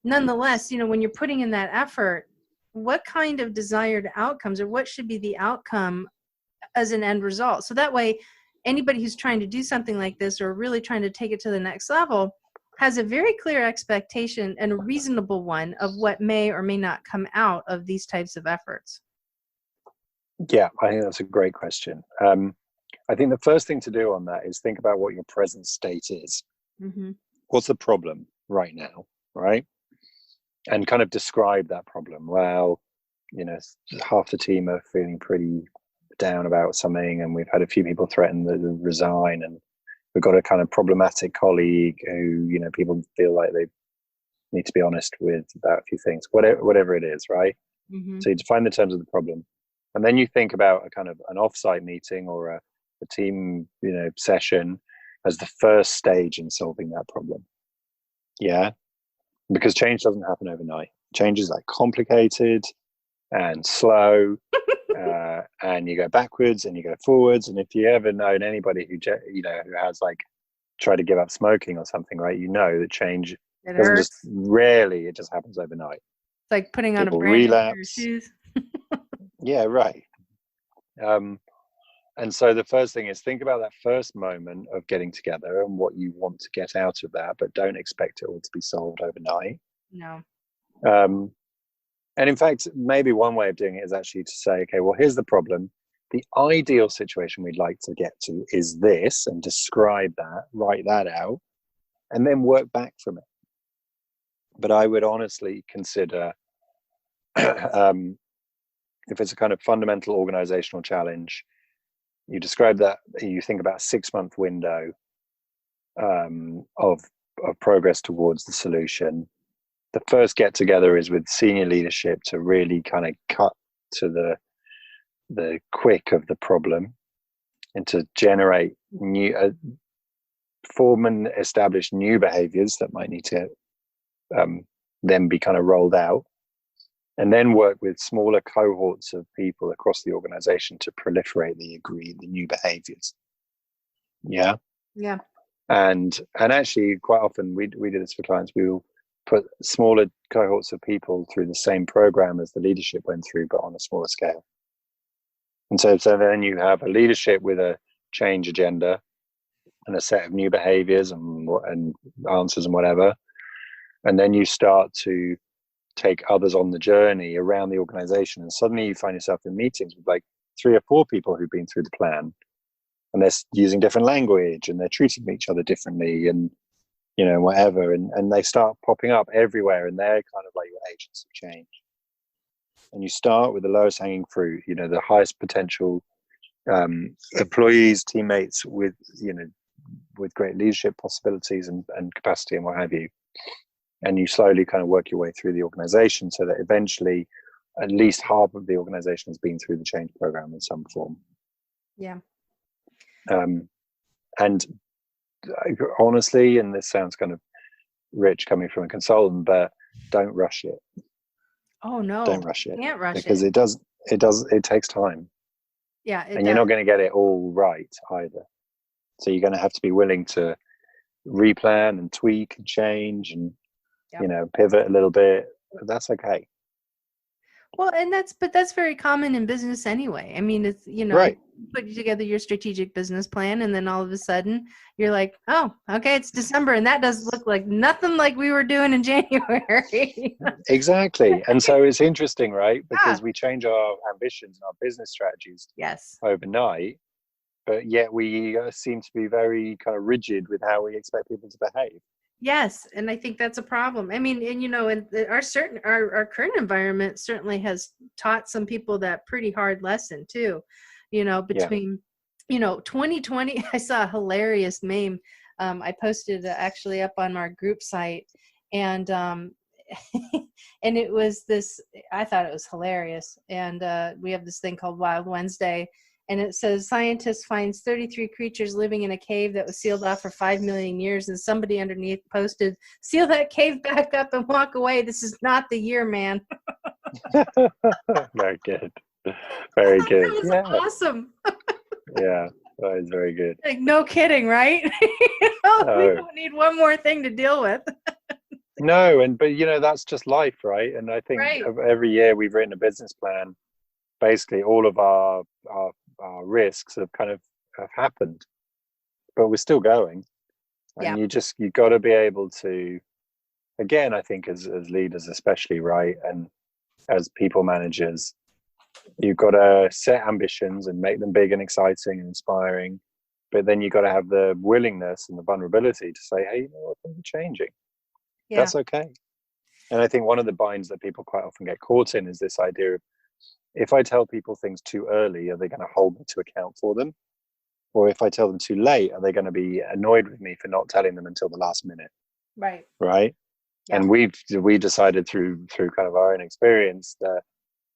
nonetheless, you know, when you're putting in that effort, what kind of desired outcomes, or what should be the outcome as an end result? So that way, anybody who's trying to do something like this or really trying to take it to the next level has a very clear expectation, and a reasonable one, of what may or may not come out of these types of efforts. Yeah, I think that's a great question. I think the first thing to do on that is think about what your present state is. What's the problem right now, right? And kind of describe that problem. Well, you know, half the team are feeling pretty down about something, and we've had a few people threaten to resign, and we've got a kind of problematic colleague who, you know, people feel like they need to be honest with about a few things, whatever it is, right? Mm-hmm. So you define the terms of the problem, and then you think about a kind of an offsite meeting or a team, session as the first stage in solving that problem. Yeah, because change doesn't happen overnight. Change is like complicated and slow, and you go backwards and you go forwards. And if you ever known anybody who has like tried to give up smoking or something, right? You know that change It doesn't hurts. it just happens overnight. It's like putting on People a brand new pair of relapse. shoes. Yeah, right. And so the first thing is think about that first moment of getting together and what you want to get out of that, but don't expect it all to be solved overnight. No. And in fact, maybe one way of doing it is actually to say, okay, well, here's the problem. The ideal situation we'd like to get to is this, and describe that, write that out, and then work back from it. But I would honestly consider, if it's a kind of fundamental organizational challenge, you describe that, you think about a 6-month window of progress towards the solution. The first get together is with senior leadership to really kind of cut to the quick of the problem, and to generate new form and establish new behaviors that might need to then be kind of rolled out, and then work with smaller cohorts of people across the organization to proliferate the new behaviors. Yeah. And actually quite often we do this for clients. We will put smaller cohorts of people through the same program as the leadership went through, but on a smaller scale. And so then you have a leadership with a change agenda and a set of new behaviors and answers and whatever. And then you start to take others on the journey around the organization. And suddenly you find yourself in meetings with like 3 or 4 people who've been through the plan, and they're using different language and they're treating each other differently and, whatever. And they start popping up everywhere, and they're kind of like your agents of change. And you start with the lowest hanging fruit, the highest potential employees, teammates with great leadership possibilities and capacity and what have you. And you slowly kind of work your way through the organization so that eventually at least half of the organization has been through the change program in some form. Yeah. And honestly, and this sounds kind of rich coming from a consultant, but don't rush it. Oh no. Don't rush it. Can't rush because it. It takes time. Yeah. And you're not going to get it all right either. So you're going to have to be willing to replan and tweak and change and pivot a little bit. That's okay. Well, and that's very common in business anyway. I mean, it's, right. You put together your strategic business plan, and then all of a sudden you're like, oh, okay, it's December, and that does look like nothing like we were doing in January. Exactly. And so it's interesting, right? Because we change our ambitions and our business strategies overnight, but yet we seem to be very kind of rigid with how we expect people to behave. Yes, and I think that's a problem. I mean, and our current environment certainly has taught some people that pretty hard lesson too. Between 2020, I saw a hilarious meme. I posted actually up on our group site, and and it was this. I thought it was hilarious. And we have this thing called Wild Wednesday. And it says, scientists finds 33 creatures living in a cave that was sealed off for 5 million years. And somebody underneath posted, seal that cave back up and walk away. This is not the year, man. Very good. Very good. That was awesome. Yeah, that is very good. Like, no kidding, right? We don't need one more thing to deal with. No, but that's just life, right? And I think every year we've written a business plan. Basically, all of our risks have happened, but we're still going. And you got to be able to, again, I think as leaders especially, right, and as people managers, you've got to set ambitions and make them big and exciting and inspiring, but then you've got to have the willingness and the vulnerability to say, hey, things are changing. That's okay. And I think one of the binds that people quite often get caught in is this idea of, if I tell people things too early, are they going to hold me to account for them? Or if I tell them too late, are they going to be annoyed with me for not telling them until the last minute? Right. Right. Yeah. And we decided through kind of our own experience that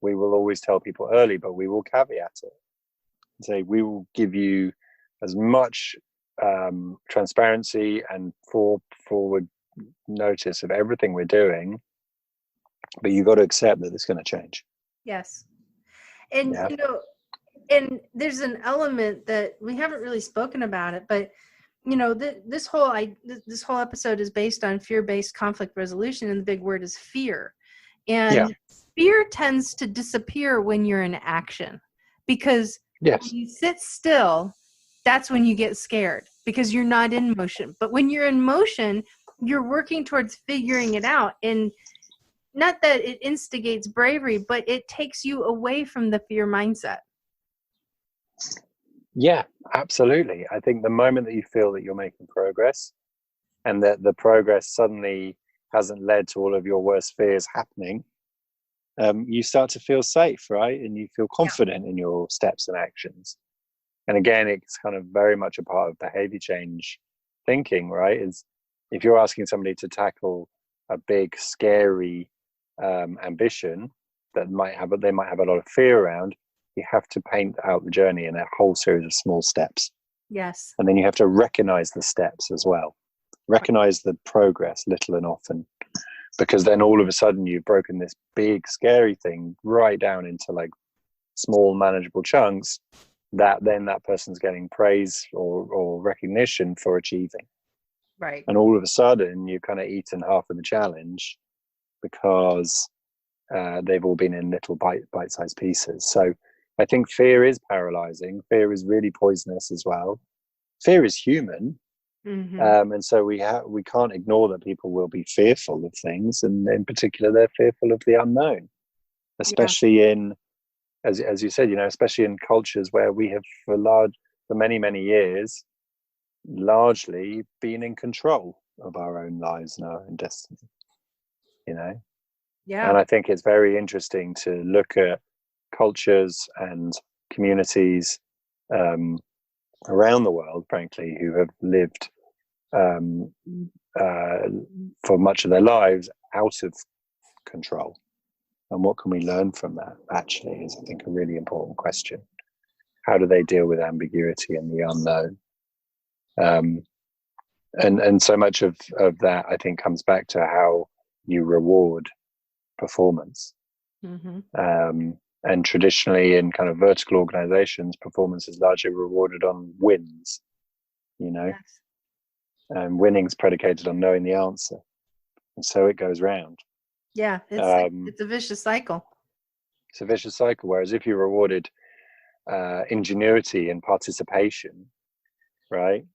we will always tell people early, but we will caveat it and say we will give you as much transparency and forward notice of everything we're doing, but you've got to accept that it's going to change. Yes. And, Yeah. and there's an element that we haven't really spoken about it, but this whole episode is based on fear-based conflict resolution, and the big word is fear. And fear tends to disappear when you're in action, because when you sit still, that's when you get scared, because you're not in motion. But when you're in motion, you're working towards figuring it out. And not that it instigates bravery, but it takes you away from the fear mindset. Yeah, absolutely. I think the moment that you feel that you're making progress, and that the progress suddenly hasn't led to all of your worst fears happening, you start to feel safe, right? And you feel confident in your steps and actions. And again, it's kind of very much a part of behavior change thinking, right? Is if you're asking somebody to tackle a big, scary ambition that they might have a lot of fear around, you have to paint out the journey in a whole series of small steps. Yes. And then you have to recognize the steps as well. Recognize the progress, little and often, because then all of a sudden you've broken this big, scary thing right down into like small, manageable chunks that then that person's getting praise or recognition for achieving. Right. And all of a sudden you've kind of eaten half of the challenge because they've all been in little bite-sized pieces. So I think fear is paralyzing. Fear is really poisonous as well. Fear is human. Mm-hmm. And so we can't ignore that people will be fearful of things, and in particular they're fearful of the unknown, especially in, as you said, especially in cultures where we have for many years largely been in control of our own lives and our own destiny. Yeah. And I think it's very interesting to look at cultures and communities around the world, frankly, who have lived for much of their lives out of control. And what can we learn from that, actually, is, I think, a really important question. How do they deal with ambiguity and the unknown? And so much of that, I think, comes back to how you reward performance. Mm-hmm. And traditionally in kind of vertical organizations, performance is largely rewarded on wins, Yes. and winning's predicated on knowing the answer. And so it goes round. Yeah, it's a vicious cycle. It's a vicious cycle. Whereas if you rewarded ingenuity and participation, right,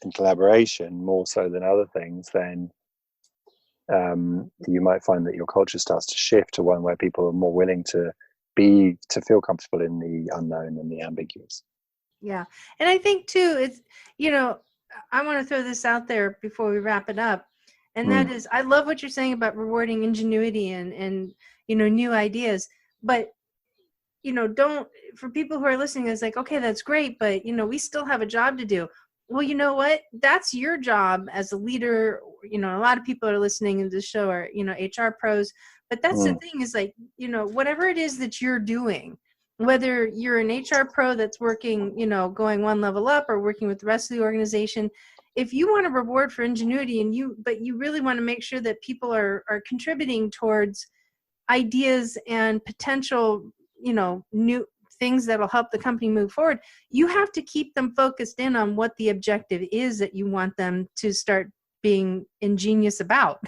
and collaboration more so than other things, then you might find that your culture starts to shift to one where people are more willing to feel comfortable in the unknown and the ambiguous. Yeah. And I think too, it's, I want to throw this out there before we wrap it up. And that is, I love what you're saying about rewarding ingenuity and new ideas, but don't, for people who are listening, it's like, okay, that's great, but we still have a job to do. Well, you know what? That's your job as a leader. A lot of people are listening to this show are, HR pros, but that's the thing is like, whatever it is that you're doing, whether you're an HR pro that's working, going one level up or working with the rest of the organization, if you want to reward for ingenuity but you really want to make sure that people are contributing towards ideas and potential, new things that'll help the company move forward, you have to keep them focused in on what the objective is that you want them to start being ingenious about.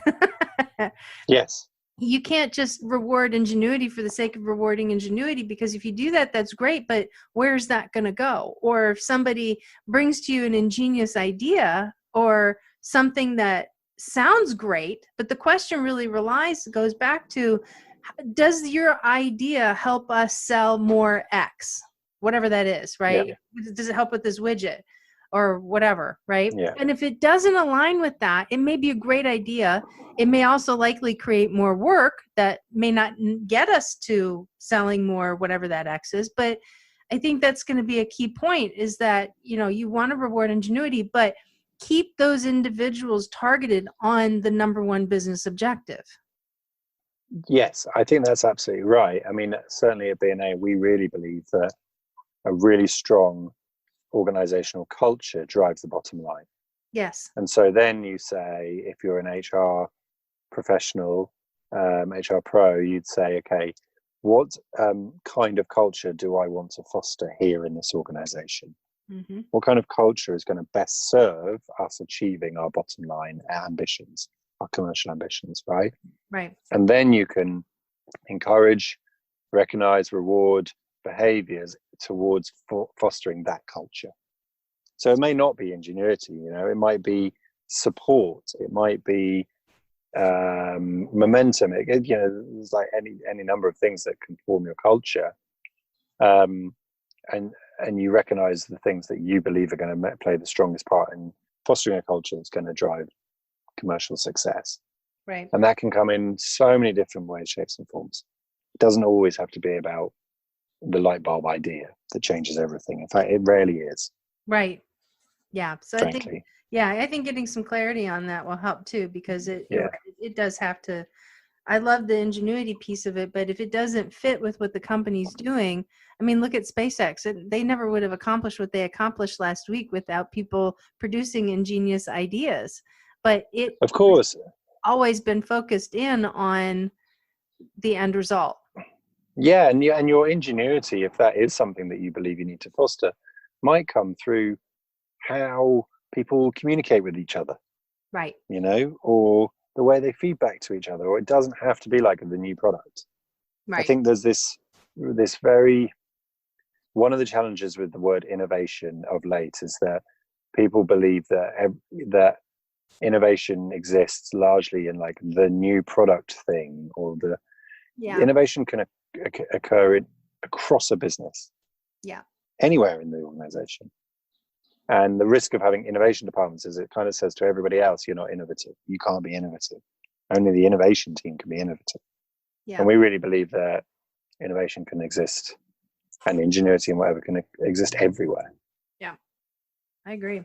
Yes. You can't just reward ingenuity for the sake of rewarding ingenuity, because if you do that, that's great, but where's that going to go? Or if somebody brings to you an ingenious idea or something that sounds great, but the question really goes back to, does your idea help us sell more X, whatever that is, right? Yeah. Does it help with this widget or whatever, right? Yeah. And if it doesn't align with that, it may be a great idea. It may also likely create more work that may not get us to selling more, whatever that X is. But I think that's going to be a key point, is that, you want to reward ingenuity, but keep those individuals targeted on the number one business objective. Yes, I think that's absolutely right. I mean, certainly at BNA, we really believe that a really strong organizational culture drives the bottom line. Yes. And so then you say, if you're an HR professional, HR pro, you'd say, okay, what kind of culture do I want to foster here in this organization? Mm-hmm. What kind of culture is going to best serve us achieving our bottom line ambitions, our commercial ambitions, right? Right. And then you can encourage, recognize, reward behaviors towards fostering that culture. So it may not be ingenuity, it might be support, it might be momentum. There's like any number of things that can form your culture, and you recognize the things that you believe are going to play the strongest part in fostering a culture that's going to drive commercial success. Right. And that can come in so many different ways, shapes, and forms. It doesn't always have to be about the light bulb idea that changes everything. In fact, it rarely is. Right. Yeah. So frankly. I think getting some clarity on that will help too, because it does have to. I love the ingenuity piece of it, but if it doesn't fit with what the company's doing, I mean, look at SpaceX. They never would have accomplished what they accomplished last week without people producing ingenious ideas. But it, of course, always been focused in on the end result. Yeah, and your ingenuity, if that is something that you believe you need to foster, might come through how people communicate with each other. Right. Or the way they feedback to each other, or it doesn't have to be like the new product. Right. I think there's this very, one of the challenges with the word innovation of late is that people believe that innovation exists largely in like the new product thing, or the innovation can occur across a business. Yeah. Anywhere in the organization. And the risk of having innovation departments is it kind of says to everybody else, you're not innovative. You can't be innovative. Only the innovation team can be innovative. Yeah. And we really believe that innovation can exist, and ingenuity and whatever can exist everywhere. Yeah, I agree.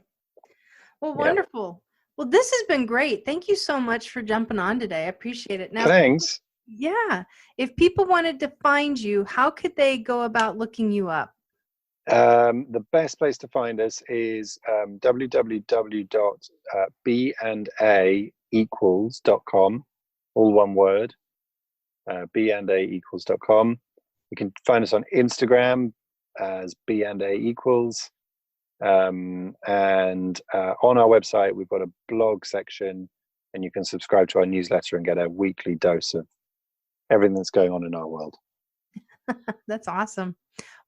Well, wonderful. Well, this has been great. Thank you so much for jumping on today. I appreciate it. Now, thanks. Yeah. If people wanted to find you, how could they go about looking you up? The best place to find us is www.bandaequals.com, all one word, bandaequals.com. You can find us on Instagram as bandaequals, and on our website we've got a blog section, and you can subscribe to our newsletter and get a weekly dose of everything that's going on in our world. That's awesome.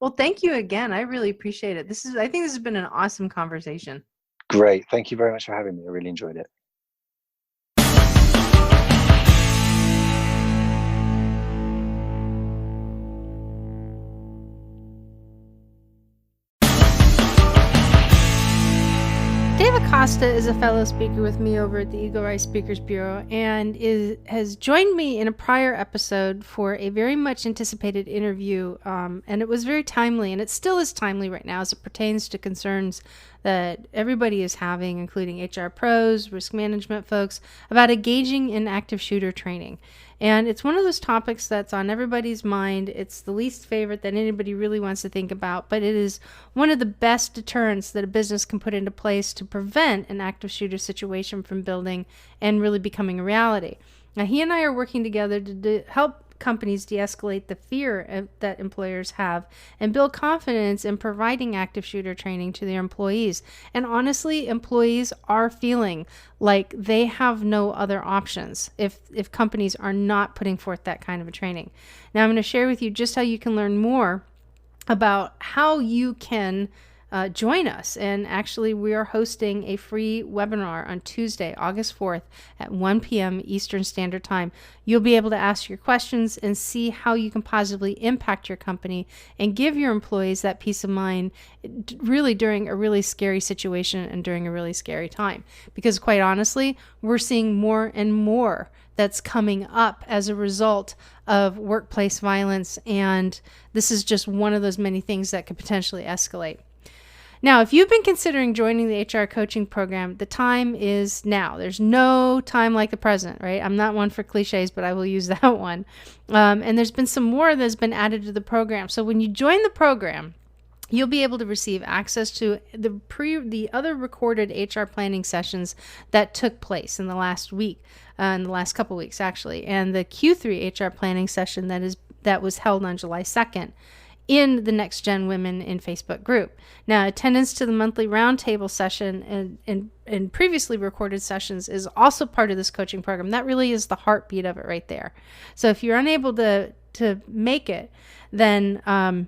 Well, thank you again. I really appreciate it. I think this has been an awesome conversation. Great. Thank you very much for having me. I really enjoyed it. Dave Acosta is a fellow speaker with me over at the Eagle Rise Speakers Bureau, and has joined me in a prior episode for a very much anticipated interview, and it was very timely, and it still is timely right now as it pertains to concerns that everybody is having, including HR pros, risk management folks, about engaging in active shooter training. And it's one of those topics that's on everybody's mind. It's the least favorite that anybody really wants to think about, but it is one of the best deterrents that a business can put into place to prevent an active shooter situation from building and really becoming a reality. Now, he and I are working together to help companies de-escalate the fear that employers have and build confidence in providing active shooter training to their employees. And honestly, employees are feeling like they have no other options if companies are not putting forth that kind of a training. Now, I'm going to share with you just how you can learn more about how you can join us. And actually, we are hosting a free webinar on Tuesday, August 4th at 1 p.m. Eastern Standard Time. You'll be able to ask your questions and see how you can positively impact your company and give your employees that peace of mind really during a really scary situation and during a really scary time. Because quite honestly, we're seeing more and more that's coming up as a result of workplace violence, and this is just one of those many things that could potentially escalate. Now, if you've been considering joining the HR coaching program, the time is now. There's no time like the present, right? I'm not one for cliches, but I will use that one. And there's been some more that's been added to the program. So when you join the program, you'll be able to receive access to the other recorded HR planning sessions that took place in the last week, in the last couple weeks actually, and the Q3 HR planning session that was held on July 2nd in the Next Gen Women in Facebook group. Now, attendance to the monthly roundtable session and previously recorded sessions is also part of this coaching program. That really is the heartbeat of it right there. So if you're unable to make it, then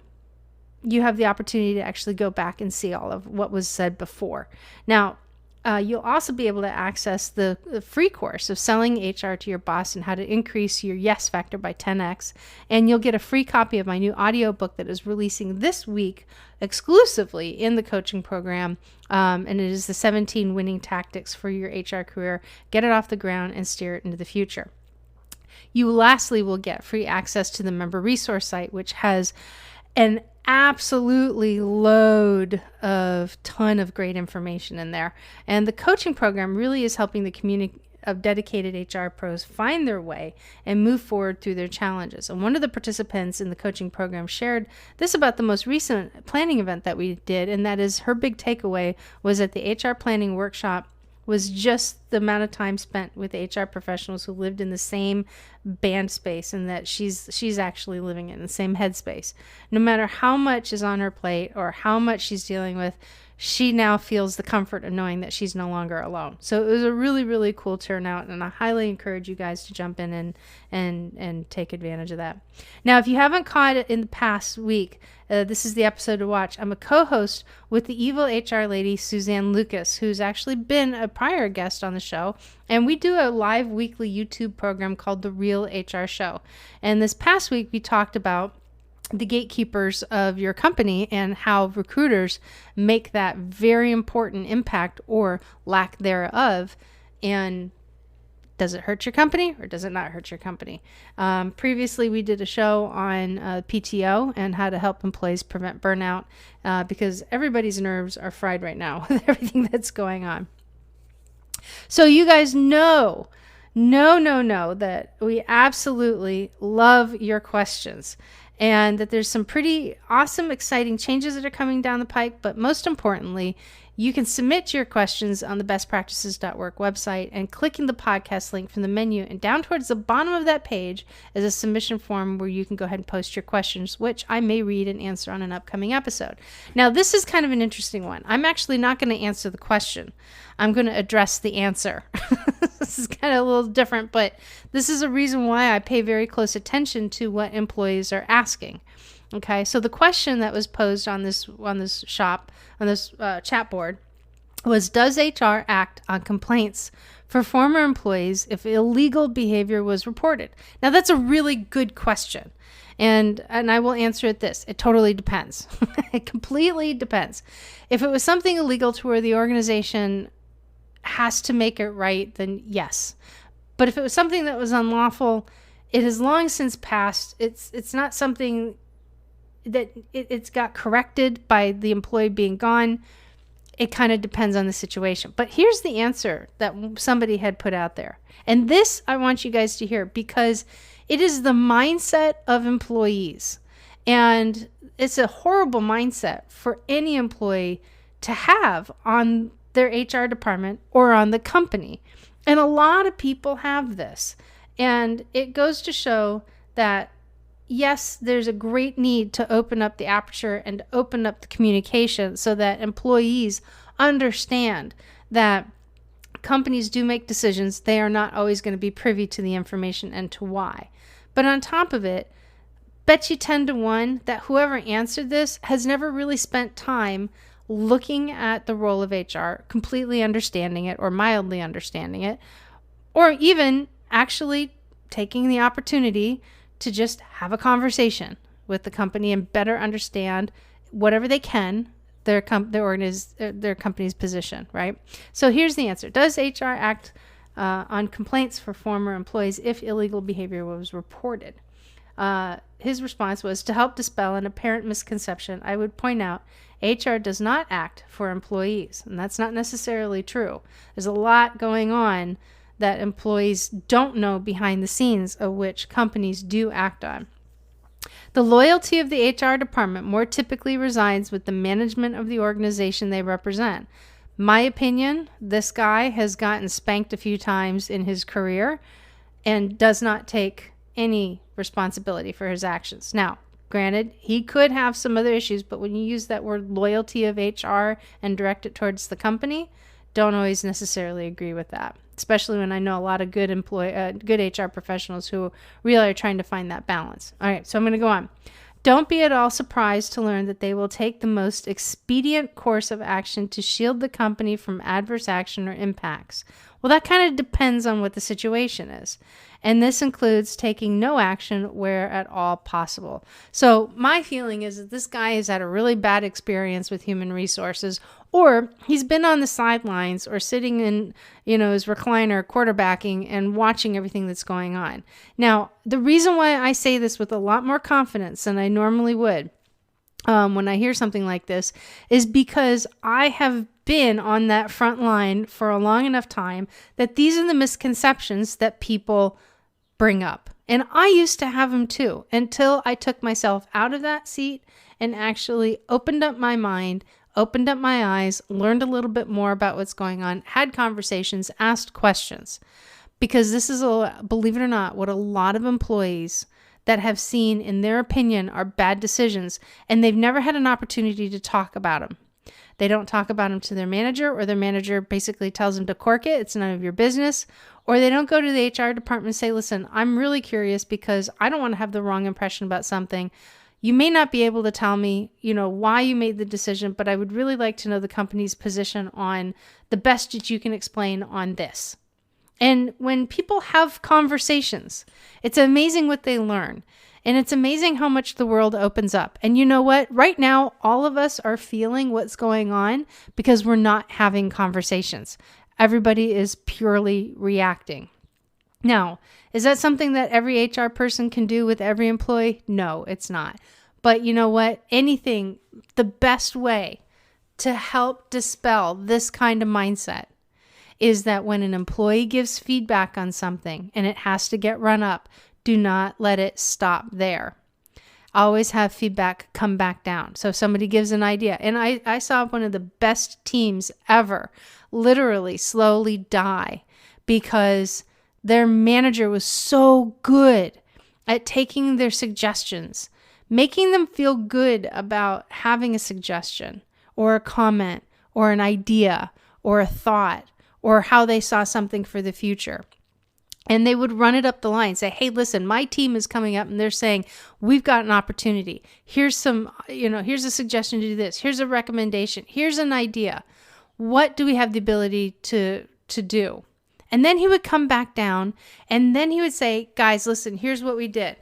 you have the opportunity to actually go back and see all of what was said before. Now, you'll also be able to access the free course of selling HR to your boss and how to increase your yes factor by 10x. And you'll get a free copy of my new audiobook that is releasing this week exclusively in the coaching program. And it is the 17 winning tactics for your HR career. Get it off the ground and steer it into the future. You lastly will get free access to the member resource site, which has an absolutely load of ton of great information in there. And the coaching program really is helping the community of dedicated HR pros find their way and move forward through their challenges. And one of the participants in the coaching program shared this about the most recent planning event that we did, and that is her big takeaway was that the HR planning workshop was just the amount of time spent with HR professionals who lived in the same band space, and that she's actually living in the same headspace. No matter how much is on her plate or how much she's dealing with, she now feels the comfort of knowing that she's no longer alone. So it was a really, really cool turnout, and I highly encourage you guys to jump in and take advantage of that. Now, if you haven't caught it in the past week, this is the episode to watch. I'm a co-host with the evil HR lady, Suzanne Lucas, who's actually been a prior guest on the show, and we do a live weekly YouTube program called The Real HR Show. And this past week, we talked about the gatekeepers of your company and how recruiters make that very important impact or lack thereof. And does it hurt your company or does it not hurt your company? Previously, we did a show on PTO and how to help employees prevent burnout because everybody's nerves are fried right now with everything that's going on. So you guys know that we absolutely love your questions, and that there's some pretty awesome, exciting changes that are coming down the pike. But most importantly, you can submit your questions on the bestpractices.work website and clicking the podcast link from the menu. And down towards the bottom of that page is a submission form where you can go ahead and post your questions, which I may read and answer on an upcoming episode. Now, this is kind of an interesting one. I'm actually not going to answer the question. I'm going to address the answer. This is kind of a little different, but this is a reason why I pay very close attention to what employees are asking. Okay, so the question that was posed on this chat board was, does HR act on complaints for former employees if illegal behavior was reported? Now, that's a really good question. And I will answer it this. It totally depends. It completely depends. If it was something illegal to where the organization has to make it right, then yes. But if it was something that was unlawful, it has long since passed. It's not something that it's got corrected by the employee being gone. It kind of depends on the situation. But here's the answer that somebody had put out there. And this I want you guys to hear because it is the mindset of employees. And it's a horrible mindset for any employee to have on their HR department or on the company. And a lot of people have this. And it goes to show that yes, there's a great need to open up the aperture and open up the communication so that employees understand that companies do make decisions. They are not always going to be privy to the information and to why. But on top of it, bet you 10 to 1 that whoever answered this has never really spent time looking at the role of HR, completely understanding it or mildly understanding it, or even actually taking the opportunity to just have a conversation with the company and better understand whatever they can their company's position, right? So here's the answer. Does HR act on complaints for former employees if illegal behavior was reported? his response was, to help dispel an apparent misconception, I would point out HR does not act for employees. And that's not necessarily true. There's a lot going on that employees don't know behind the scenes of which companies do act on. The loyalty of the HR department more typically resides with the management of the organization they represent. My opinion, this guy has gotten spanked a few times in his career and does not take any responsibility for his actions. Now, granted, he could have some other issues, but when you use that word loyalty of HR and direct it towards the company, don't always necessarily agree with that, especially when I know a lot of good HR professionals who really are trying to find that balance. All right, so I'm going to go on. Don't be at all surprised to learn that they will take the most expedient course of action to shield the company from adverse action or impacts. Well, that kind of depends on what the situation is. And this includes taking no action where at all possible. So my feeling is that this guy has had a really bad experience with human resources, or he's been on the sidelines or sitting in, his recliner quarterbacking and watching everything that's going on. Now, the reason why I say this with a lot more confidence than I normally would when I hear something like this is because I have been on that front line for a long enough time that these are the misconceptions that people bring up. And I used to have them too, until I took myself out of that seat and actually opened up my mind, opened up my eyes, learned a little bit more about what's going on, had conversations, asked questions. Because this is, believe it or not, what a lot of employees that have seen, in their opinion, are bad decisions, and they've never had an opportunity to talk about them. They don't talk about them to their manager, or their manager basically tells them to cork it. It's none of your business. Or they don't go to the HR department and say, listen, I'm really curious because I don't want to have the wrong impression about something. You may not be able to tell me, why you made the decision, but I would really like to know the company's position on the best that you can explain on this. And when people have conversations, it's amazing what they learn. And it's amazing how much the world opens up. And you know what? Right now, all of us are feeling what's going on because we're not having conversations. Everybody is purely reacting. Now, is that something that every HR person can do with every employee? No, it's not. But you know what? The best way to help dispel this kind of mindset is that when an employee gives feedback on something and it has to get run up, do not let it stop there. Always have feedback come back down. So if somebody gives an idea, and I saw one of the best teams ever literally slowly die because their manager was so good at taking their suggestions, making them feel good about having a suggestion or a comment or an idea or a thought or how they saw something for the future. And they would run it up the line, say, hey, listen, my team is coming up and they're saying, we've got an opportunity. Here's here's a suggestion to do this. Here's a recommendation. Here's an idea. What do we have the ability to do? And then he would come back down and then he would say, guys, listen, here's what we did.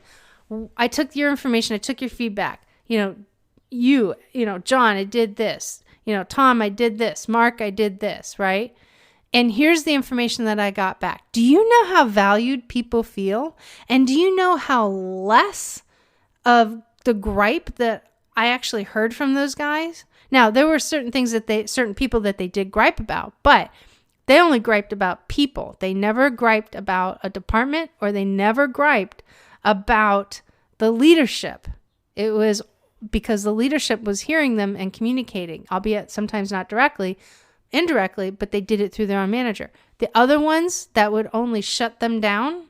I took your information. I took your feedback. John, I did this. Tom, I did this. Mark, I did this, right? And here's the information that I got back. Do you know how valued people feel? And do you know how less of the gripe that I actually heard from those guys? Now, there were certain people that they did gripe about, but they only griped about people. They never griped about a department, or they never griped about the leadership. It was because the leadership was hearing them and communicating, albeit sometimes not indirectly, but they did it through their own manager. The other ones that would only shut them down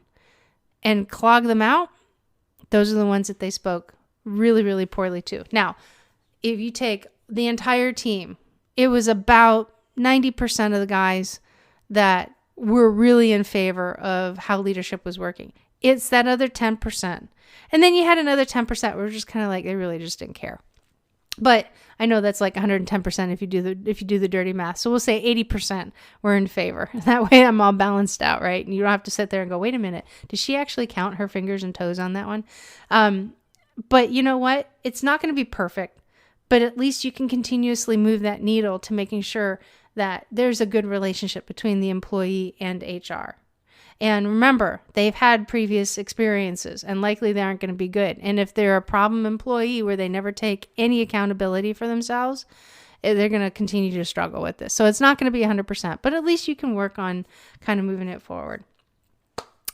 and clog them out, those are the ones that they spoke really, really poorly to. Now, if you take the entire team, it was about 90% of the guys that were really in favor of how leadership was working. It's that other 10%. And then you had another 10% where just kind of like, they really just didn't care. But I know that's like 110% if you do the dirty math. So we'll say 80% were in favor. That way I'm all balanced out, right? And you don't have to sit there and go, wait a minute, did she actually count her fingers and toes on that one? But you know what? It's not going to be perfect, but at least you can continuously move that needle to making sure that there's a good relationship between the employee and HR. And remember, they've had previous experiences and likely they aren't going to be good. And if they're a problem employee where they never take any accountability for themselves, they're going to continue to struggle with this. So it's not going to be 100%, but at least you can work on kind of moving it forward.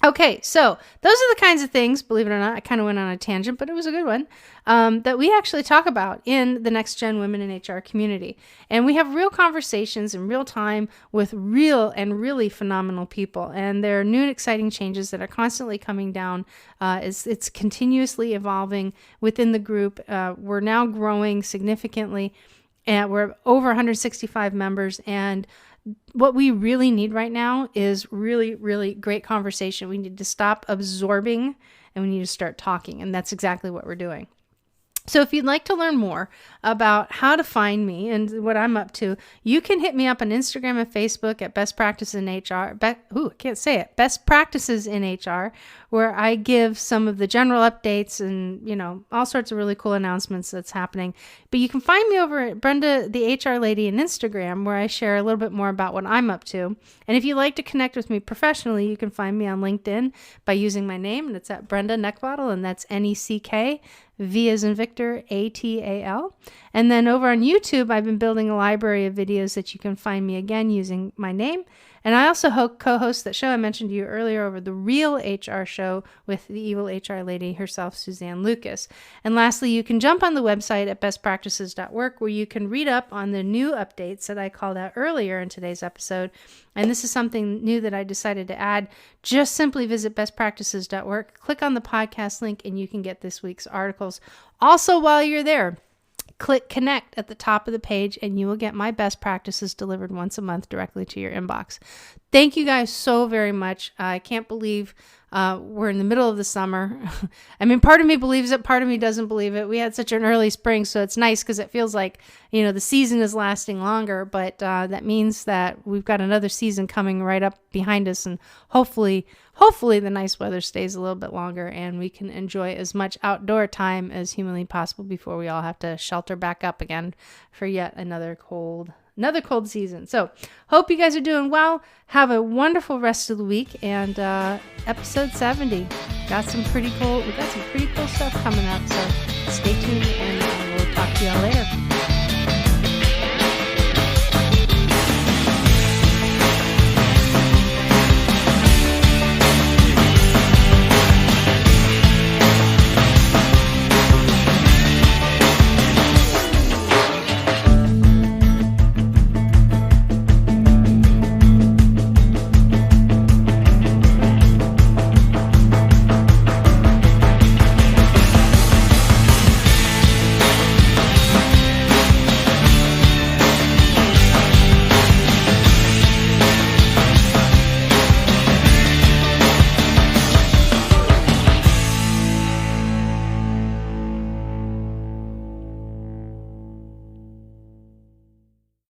Okay, so those are the kinds of things, believe it or not, I kind of went on a tangent, but it was a good one, that we actually talk about in the Next Gen Women in HR community. And we have real conversations in real time with real and really phenomenal people. And there are new and exciting changes that are constantly coming down. It's continuously evolving within the group. We're now growing significantly, and we're over 165 members, and what we really need right now is really, really great conversation. We need to stop absorbing and we need to start talking. And that's exactly what we're doing. So if you'd like to learn more about how to find me and what I'm up to, you can hit me up on Instagram and Facebook at Best Practices in HR. I can't say it. Best Practices in HR, where I give some of the general updates and, all sorts of really cool announcements that's happening. But you can find me over at Brenda, the HR Lady, on Instagram, where I share a little bit more about what I'm up to. And if you'd like to connect with me professionally, you can find me on LinkedIn by using my name, and it's at Brenda Neckbottle, and that's Neck, V as in Victor, ATAL. And then over on YouTube, I've been building a library of videos that you can find me again using my name. And I also co-host that show I mentioned to you earlier over the Real HR Show with the evil HR lady herself, Suzanne Lucas. And lastly, you can jump on the website at bestpractices.work where you can read up on the new updates that I called out earlier in today's episode. And this is something new that I decided to add. Just simply visit bestpractices.work, click on the podcast link, and you can get this week's articles. Also, while you're there, click connect at the top of the page and you will get my best practices delivered once a month directly to your inbox. Thank you guys so very much. I can't believe we're in the middle of the summer. I mean, part of me believes it, part of me doesn't believe it. We had such an early spring, so it's nice because it feels like, the season is lasting longer, but that means that we've got another season coming right up behind us, and hopefully the nice weather stays a little bit longer and we can enjoy as much outdoor time as humanly possible before we all have to shelter back up again for yet another cold season. So hope you guys are doing well. Have a wonderful rest of the week. And episode 70, we got some pretty cool stuff coming up. So